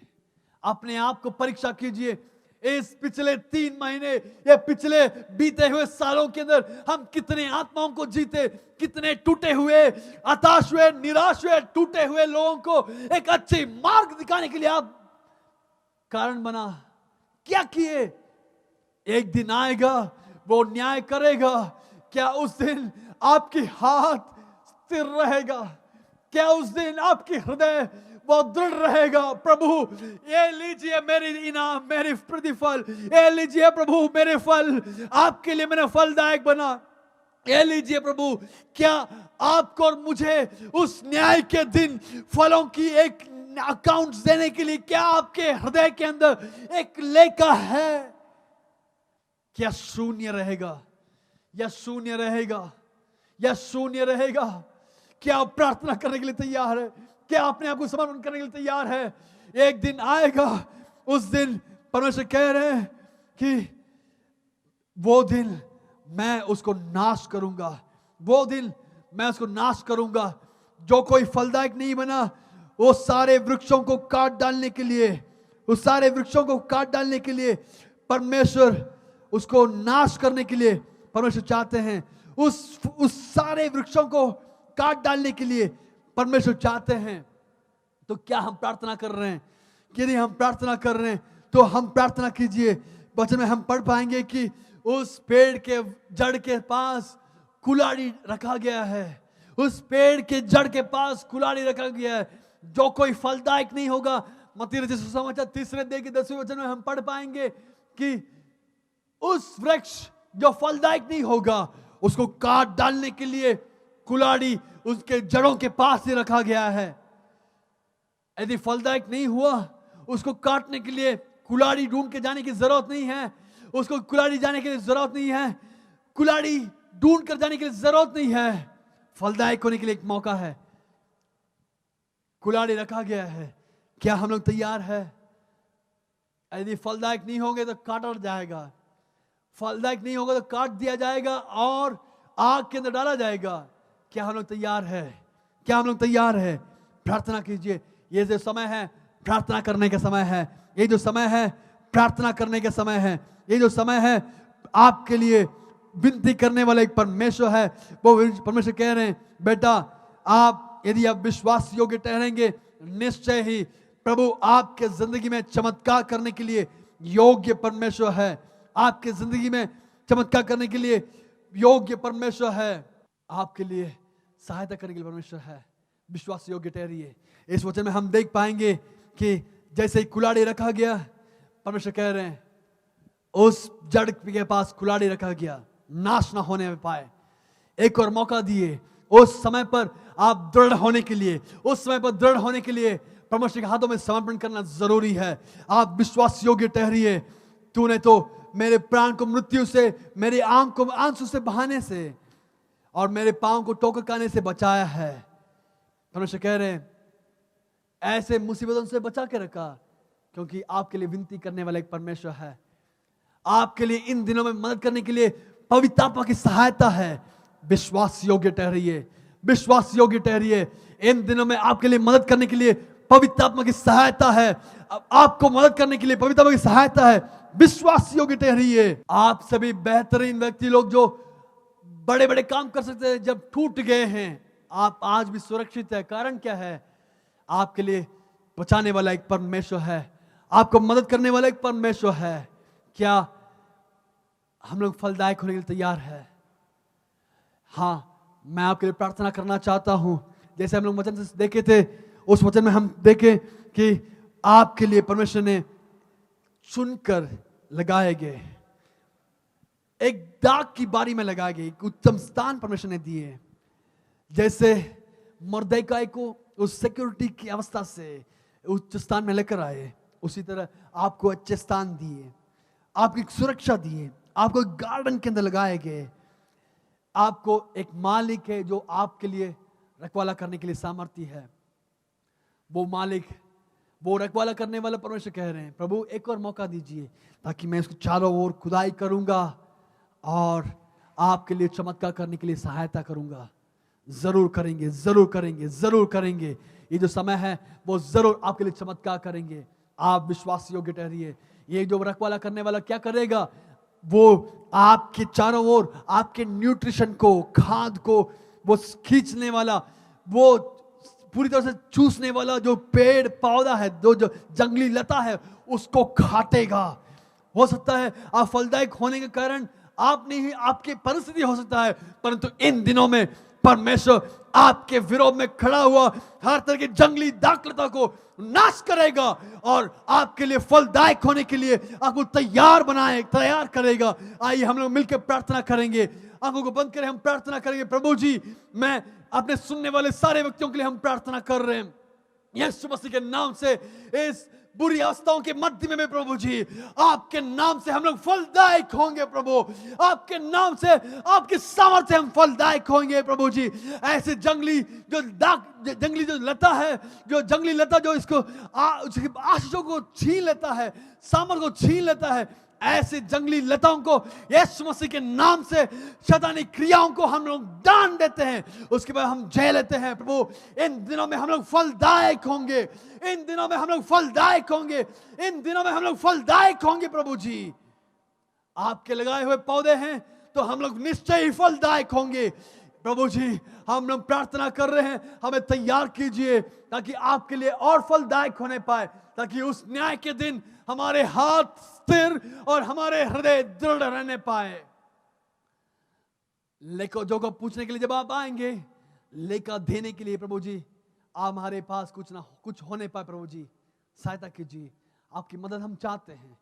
अपने आप को परीक्षा कीजिए। इस पिछले 3 महीने या पिछले बीते हुए सालों के अंदर हम कितने आत्माओं को जीते, कितने टूटे हुए, हताश हुए, निराश हुए, टूटे हुए लोगों को एक अच्छे मार्ग दिखाने के लिए आप कारण बना। क्या किए? एक दिन आएगा, वो न्याय करेगा। क्या उस दिन आपकी हाथ स्थिर रहेगा? क्या उस दिन आपकी हृदय वो दृढ़ रहेगा? प्रभु ये लीजिए मेरी इनाम, मेरी प्रतिफल, ये लीजिए प्रभु मेरे फल, आपके लिए मैंने फलदायक बना, ये लीजिए प्रभु। क्या आपको और मुझे उस न्याय के दिन फलों की एक अकाउंट्स देने के लिए क्या आपके हृदय के अंदर एक लेखा है? क्या शून्य रहेगा या शून्य रहेगा या शून्य रहेगा? क्या आप प्रार्थना करने के लिए तैयार है? क्या अपने आप को समर्पण करने के लिए तैयार है? एक दिन आएगा, उस दिन परमेश्वर कह रहे हैं कि वो दिन मैं उसको नाश करूंगा, वो दिन मैं उसको नाश करूंगा। जो कोई फलदायक नहीं बना, वो सारे वृक्षों को काट डालने के लिए, उस सारे वृक्षों को काट डालने के लिए परमेश्वर उसको नाश करने के लिए परमेश्वर चाहते हैं। उस सारे वृक्षों को काट डालने के लिए परमेश्वर चाहते हैं। तो क्या हम प्रार्थना कर रहे हैं? यदि हम प्रार्थना कर रहे हैं तो हम प्रार्थना कीजिए। वचन में हम पढ़ पाएंगे कि उस पेड़ के जड़ के पास कुल्हाड़ी रखा गया है, उस पेड़ के जड़ के पास कुल्हाड़ी रखा गया है। जो कोई फलदायक नहीं होगा, मत्ती रचित सुसमाचार 3 अध्याय के 10वें वचन में हम पढ़ पाएंगे कि उस वृक्ष जो फलदायक नहीं होगा उसको काट डालने के लिए कुल्हाड़ी उसके जड़ों के पास ही रखा गया है। यदि फलदायक नहीं हुआ, उसको काटने के लिए कुल्हाड़ी ढूंढ के जाने की जरूरत नहीं है, उसको कुल्हाड़ी जाने के लिए जरूरत नहीं है, कुल्हाड़ी ढूंढ कर जाने के लिए जरूरत नहीं है। फलदायक होने के लिए एक मौका है, कुल्हाड़ी रखा गया है। क्या हम लोग तैयार है? यदि फलदायक नहीं होंगे तो काटा जाएगा, फलदायक नहीं होगा तो काट दिया जाएगा और आग के अंदर डाला जाएगा। क्या हम लोग तैयार है? क्या हम लोग तैयार है? प्रार्थना कीजिए। ये जो समय है प्रार्थना करने का समय है, ये जो समय है प्रार्थना करने का समय है, ये जो समय है आपके लिए विनती करने वाला एक परमेश्वर है। वो परमेश्वर कह रहे हैं, बेटा आप यदि आप विश्वास योग्य ठहरेंगे, निश्चय ही प्रभु आपके जिंदगी में चमत्कार करने के लिए योग्य परमेश्वर है। आपके जिंदगी में चमत्कार करने के लिए योग्य परमेश्वर है। आपके लिए सहायता करने के लिए परमेश्वर है। विश्वास योग्य ठहरिए। इस वचन में हम देख पाएंगे कि जैसे ही कुल्हाड़ी रखा गया, परमेश्वर कह रहे हैं उस जड़ के पास कुल्हाड़ी रखा गया, नाश ना होने पाए। एक और मौका दिए उस समय पर आप दृढ़ होने के लिए, उस समय पर दृढ़ होने के लिए परमेश्वर के हाथों में समर्पण करना जरूरी है। आप विश्वास योग्य ठहरिए। तूने तो मेरे प्राण को मृत्यु से, मेरी आंख को आंसू से बहाने से और मेरे पांव को ठोकर खाने से बचाया है। परमेश्वर कह रहे हैं ऐसे मुसीबतों से बचा के रखा, क्योंकि आपके लिए विनती करने वाला एक परमेश्वर है। आपके लिए इन दिनों में मदद करने के लिए पवित्र आत्मा की सहायता है। विश्वास योग्य ठहरिए, विश्वास योग्य ठहरिए। इन दिनों में आपके लिए मदद करने के लिए पवित्र आत्मा की सहायता है। आपको मदद करने के लिए पवित्र आत्मा की सहायता है। विश्वास योग्य ठहरिए। आप सभी बेहतरीन व्यक्ति लोग जो बड़े बड़े काम कर सकते हैं, जब टूट गए हैं आप आज भी सुरक्षित है। कारण क्या है? आपके लिए बचाने वाला एक परमेश्वर है, आपको मदद करने वाला एक परमेश्वर है। क्या हम लोग फलदायक होने के लिए तैयार है? हाँ, मैं आपके लिए प्रार्थना करना चाहता हूं। जैसे हम लोग वचन से देखे थे, उस वचन में हम देखे कि आपके लिए परमेश्वर ने चुनकर लगाए गए, एक दाग की बारी में लगाए गए, एक उत्तम स्थान परमेश्वर ने दिए। जैसे मर्दकाई को उस सिक्योरिटी की अवस्था से उच्च स्थान में लेकर आए, उसी तरह आपको अच्छे स्थान दिए, आपकी सुरक्षा दिए, आपको एक गार्डन के अंदर लगाए गए। आपको एक मालिक है जो आपके लिए रखवाला करने के लिए सामर्थ्य है। वो मालिक, वो रखवाला करने वाला परमेश्वर कह रहे हैं, प्रभु एक और मौका दीजिए ताकि मैं उसके चारों ओर खुदाई करूंगा और आपके लिए चमत्कार करने के लिए सहायता करूंगा। जरूर करेंगे, जरूर करेंगे, जरूर करेंगे। ये जो समय है वो जरूर आपके लिए चमत्कार करेंगे। आप विश्वास योग्य ठहरिए। ये जो रखवाला करने वाला क्या करेगा? वो आपके चारों ओर आपके न्यूट्रिशन को, खाद को वो खींचने वाला, वो पूरी तरह से चूसने वाला जो पेड़ पौधा है, जो जंगली लता है, उसको काटेगा। हो सकता है आप फलदायक होने के कारण आप नहीं, आपकी परिस्थिति हो सकता है, परंतु इन दिनों में परमेश्वर आपके विरोध में खड़ा हुआ हर तरह की जंगली दाखलता को नाश करेगा और आपके लिए फलदायक होने के लिए आपको तैयार करेगा। आइए हम लोग मिलकर प्रार्थना करेंगे। आंखों को बंद करें, हम प्रार्थना करेंगे। प्रभु जी, मैं अपने सुनने वाले सारे व्यक्तियों के लिए हम प्रार्थना कर रहे हैं यीशु मसीह के नाम से। इस बुरी अवस्थाओं के मध्य में प्रभु जी, आपके नाम से हम लोग फलदायक होंगे प्रभु। आपके नाम से, आपके सामर्थ्य हम फलदायक होंगे प्रभु जी। ऐसे जंगली जो लता है, जो जंगली लता जो इसको आशीषों को छीन लेता है, सामर्थ्य को छीन लेता है, ऐसे जंगली लताओं को यीशु मसीह के नाम से, शैतानी क्रियाओं को हम लोग डांट देते हैं। उसके बाद हम जय लेते हैं प्रभु। इन दिनों में हम लोग फलदायक होंगे, इन दिनों में हम लोग फलदायक होंगे, इन दिनों में हम लोग फलदायक होंगे प्रभु जी। आपके लगाए हुए पौधे हैं तो हम लोग निश्चय ही फलदायक होंगे प्रभु जी। हम लोग प्रार्थना कर रहे हैं, हमें तैयार कीजिए ताकि आपके लिए और फलदायक होने पाए, ताकि उस न्याय के दिन हमारे हाथ स्थिर और हमारे हृदय दृढ़ रहने पाए। लेको जो को पूछने के लिए जब आप आएंगे, लेकर देने के लिए प्रभु जी, आप हमारे पास कुछ होने पाए प्रभु जी, सहायता कीजिए। आपकी मदद हम चाहते हैं,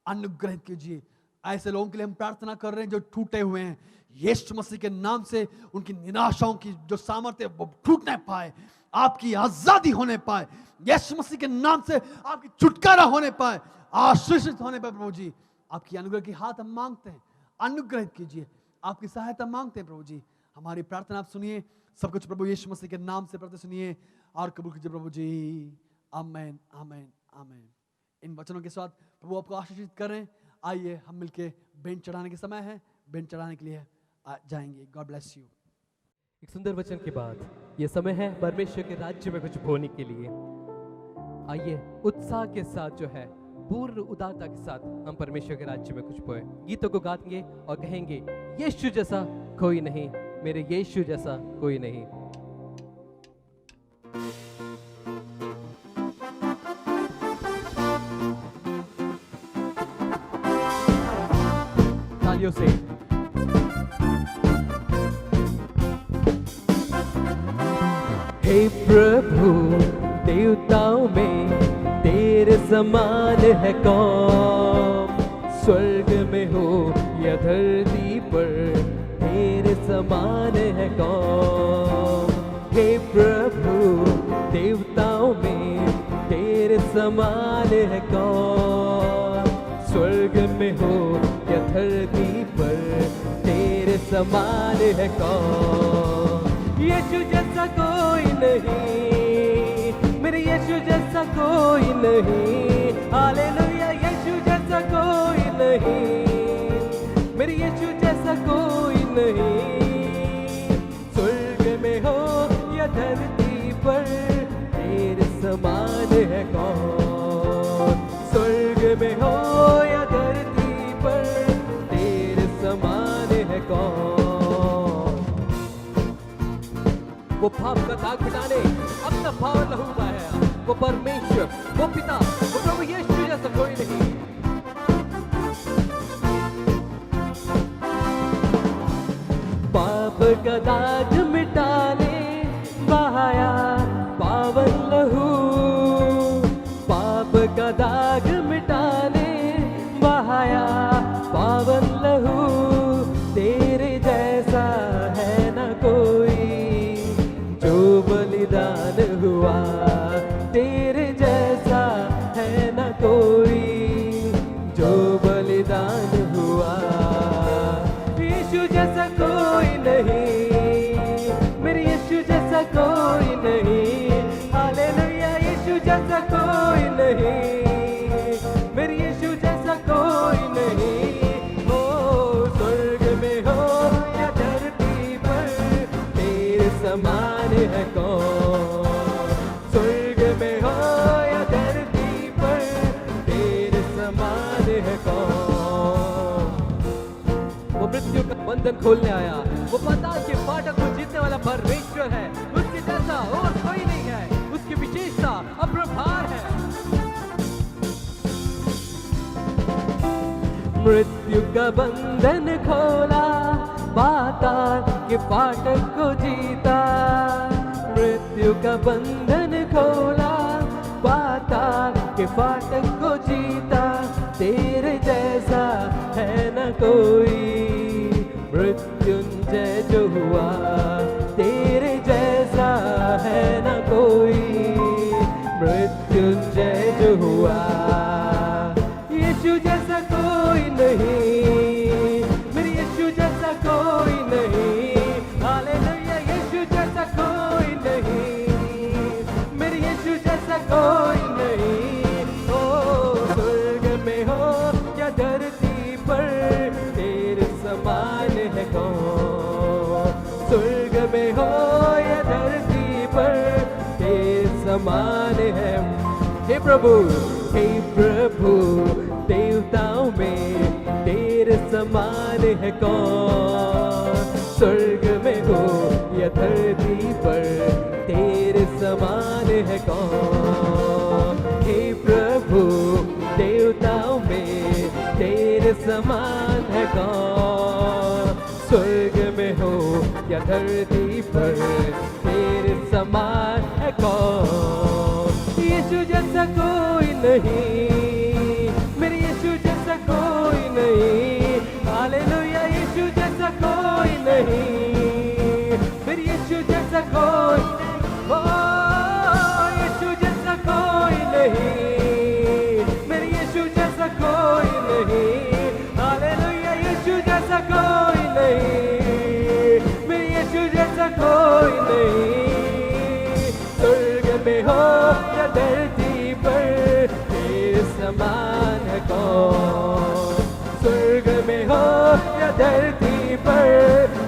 अनुग्रहित कीजिए। ऐसे लोगों के लिए हम प्रार्थना कर रहे हैं जो टूटे हुए हैं, यीशु मसीह के नाम से उनकी निराशाओं की जो सामर्थ्य वो टूटने पाए, आपकी आजादी होने पाए, यीशु मसीह के नाम से आपकी छुटकारा होने पाए, आशीषित होने पाए प्रभु जी। आपकी अनुग्रह की हाथ हम मांगते हैं, अनुग्रहित कीजिए, आपकी सहायता मांगते हैं प्रभु जी। हमारी प्रार्थना आप सुनिए, सब कुछ प्रभु यीशु मसीह के नाम से प्रार्थना सुनिए और कबूल कीजिए प्रभु जी। आमीन, आमीन, आमीन। इन वचनों के साथ प्रभु आपको आशीषित करें। आइए हम मिलके बेंच चढ़ाने के समय है, बेंच चढ़ाने के लिए जाएंगे। God bless you. एक सुंदर वचन के बाद ये समय है परमेश्वर के राज्य में कुछ बोने के लिए। आइए उत्साह के साथ जो है, पूर्ण उदारता के साथ हम परमेश्वर के राज्य में कुछ बोए। गीतों को गाएंगे और कहेंगे, यीशु जैसा कोई नहीं, मेरे यीशु जैसा कोई नहीं। तालियों से हे प्रभु, देवताओं में तेरे समान है कौन? स्वर्ग में हो या धरती पर तेरे समान है कौन? हे प्रभु, देवताओं में तेरे समान है कौन? स्वर्ग में हो या धरती पर तेरे समान है कौन? यीशु जैसा कोई नहीं, मेरे यीशु जैसा कोई नहीं। हालेलुया, यीशु जैसा कोई नहीं, मेरे यीशु जैसा कोई नहीं। स्वर्ग में हो या धरती पर तेरे समान है कौन? स्वर्ग में हो या धरती पर तेरे समान है कौन? वो पाप का दाग मिटाने अपना पावन लहू बहाया। वो परमेश्वर, वो पिता, वो प्रभु यीशु जैसा कोई नहीं। पाप का दाग मिटाने बहाया पावन लहू, पाप का दाग मिटाने बहाया पावन लहू। तेरे जैसा है न कोई जो बलिदान हुआ, तेरे जैसा है न कोई जो बलिदान हुआ। यीशु जैसा कोई नहीं, मेरे यीशु जैसा कोई नहीं। हालेलुया, यीशु जैसा कोई नहीं, मेरे यीशु जैसा कोई नहीं। हो स्वर्ग में हो या धरती पर, तेरे समान है कौन। स्वर्ग में हो या धरती पर, तेरे समान है कौन। वो मृत्यु का बंधन खोलने आया, वो पाताल के फाटक को जीतने वाला परमेश्वर है। उसके जैसा और कोई नहीं है, उसकी विशेषता अपरंपार है। मृत्यु का बंधन खोला, पाताल के फाटक को जीता। मृत्यु का बंधन खोला, पाताल के फाटक को जीता। तेरे जैसा है न कोई, मृत्युंजय जो हुआ, तेरे जैसा है न कोई, मृत्युंजय जो हुआ। यीशु जैसा कोई नहीं, मेरे यीशु जैसा कोई नहीं। हालेलुया, यीशु जैसा कोई नहीं, मेरे यीशु जैसा कोई नहीं। ओ स्वर्ग में हो या धरती पर, तेरे समान है कौन। स्वर्ग में हो या धरती पर, तेरे समान है। हे प्रभु, हे प्रभु, देवताओं में तेरे समान है कौन। स्वर्ग में हो या धरती पर, तेरे समान है कौन। हे प्रभु, देवताओं में तेरे समान है कौन। स्वर्ग में हो या धरती पर, तेरे समान है कौन। यीशु जैसा कोई नहीं, मेरे यीशु जैसा कोई नहीं। हालेलुया, यीशु जैसा कोई नहीं, मेरे यीशु जैसा कोई। ओ यीशु जैसा कोई नहीं, मेरे यीशु जैसा कोई नहीं। हालेलुया, यीशु जैसा कोई नहीं, मेरे यीशु जैसा कोई नहीं। स्वर्ग में हो या धरती पर, तेरे समान है कौन। स्वर्ग में हो या धरती पर,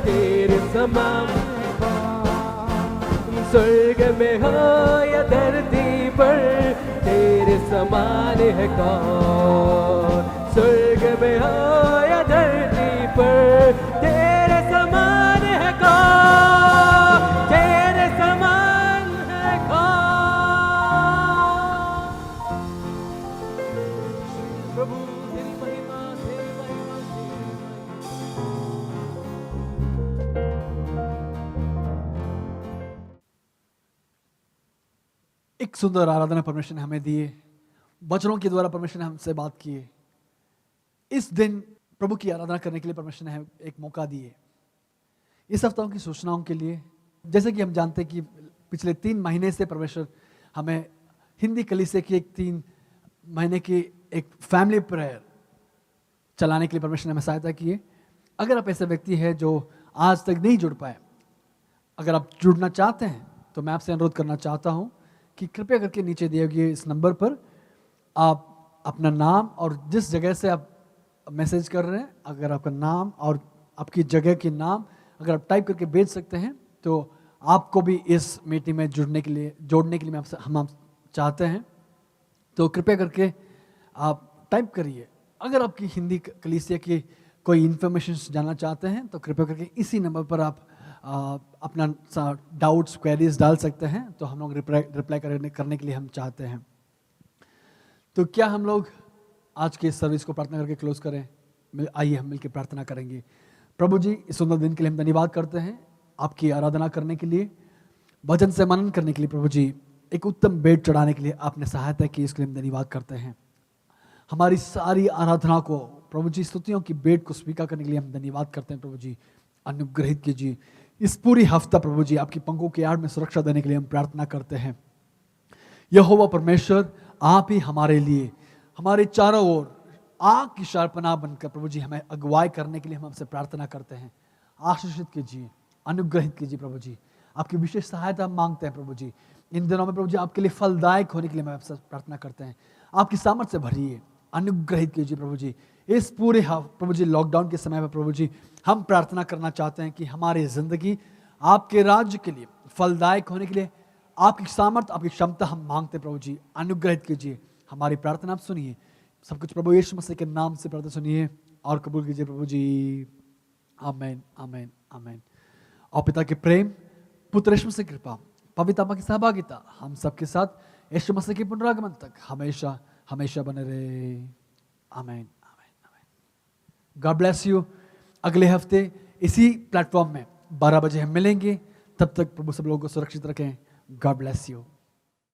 तेरे समान है कौन। स्वर्ग में हो या धरती पर, तेरे समान है कौन। स्वर्ग में हो या धरती पर, तेरे समान है कौन। तेरे समान है कौन। प्रभु तेरी महिमा, तेरी महिमा, तेरी एक सुंदर आराधना परमेश्वर ने हमें दिए, वचनों के द्वारा परमेश्वर ने हमसे बात किए। इस दिन प्रभु की आराधना करने के लिए परमेश्वर ने एक मौका दिए। इस हफ्तों की सूचनाओं के लिए, जैसे कि हम जानते हैं कि पिछले 3 महीने से परमेश्वर हमें हिंदी कलीसिया की एक 3 महीने की एक फैमिली प्रेयर चलाने के लिए परमेश्वर ने हमें सहायता की है। अगर आप ऐसे व्यक्ति हैं जो आज तक नहीं जुड़ पाए, अगर आप जुड़ना चाहते हैं तो मैं आपसे अनुरोध करना चाहता हूं कि कृपया करके नीचे दिए गए इस नंबर पर आप अपना नाम और जिस जगह से आप मैसेज कर रहे हैं, अगर आपका नाम और आपकी जगह के नाम अगर आप टाइप करके भेज सकते हैं तो आपको भी इस मीटिंग में जोड़ने के लिए हम आप चाहते हैं। तो कृपया करके आप टाइप करिए। अगर आपकी हिंदी कलीसिया की कोई इन्फॉर्मेशन जानना चाहते हैं तो कृपया करके इसी नंबर पर आप अपना डाउट्स क्वेरीज डाल सकते हैं, तो हम लोग रिप्लाई करने के लिए हम चाहते हैं। तो क्या हम लोग आज के इस सर्विस को प्रार्थना करके क्लोज करें? आइए हम मिलकर प्रार्थना करेंगे। प्रभु जी, इस सुंदर दिन के लिए हम धन्यवाद करते हैं, आपकी आराधना करने के लिए, वचन से मनन करने के लिए। प्रभु जी, एक उत्तम भेंट चढ़ाने के लिए आपने सहायता की, इसके लिए हम धन्यवाद करते हैं। हमारी सारी आराधना को प्रभु जी, स्तुतियों की भेंट को स्वीकार करने के लिए हम धन्यवाद करते हैं। प्रभु जी, अनुग्रहित कीजिए इस पूरी हफ्ता। प्रभु जी, आपकी पंखों की आड़ में सुरक्षा देने के लिए हम प्रार्थना करते हैं। यहोवा परमेश्वर, आप ही हमारे लिए, हमारे चारों ओर आग की शार्पना बनकर प्रभु जी हमें अगुवाई करने के लिए हम आपसे प्रार्थना करते हैं। आशीषित कीजिए, अनुग्रहित कीजिए प्रभु जी, आपकी विशेष सहायता हम मांगते हैं। प्रभु जी, इन दिनों में प्रभु जी आपके लिए फलदायक होने के लिए हम आपसे प्रार्थना करते हैं। आपकी सामर्थ से भरिए, अनुग्रहित कीजिए प्रभु जी। इस पूरे प्रभु जी लॉकडाउन के समय में प्रभु जी हम प्रार्थना करना चाहते हैं कि हमारी जिंदगी आपके राज्य के लिए फलदायक होने के लिए आपकी सामर्थ, आपकी क्षमता हम मांगते हैं। प्रभु जी, अनुग्रहित कीजिए, हमारी प्रार्थना आप सुनिए। सब कुछ प्रभु यीशु मसीह के नाम से प्रार्थना सुनिए और कबूल कीजिए प्रभु जी। आमीन, आमीन, आमीन। और पिता के प्रेम, पुत्र यीशु मसीह की कृपा, पवित्र आत्मा की सहभागिता हम सबके साथ यीशु मसीह के पुनरागमन तक हमेशा हमेशा बने रहे। आमीन, आमीन, आमीन। God bless you. अगले हफ्ते इसी प्लेटफॉर्म में 12 बजे हम मिलेंगे। तब तक प्रभु सब लोगों को सुरक्षित रखें। God bless you.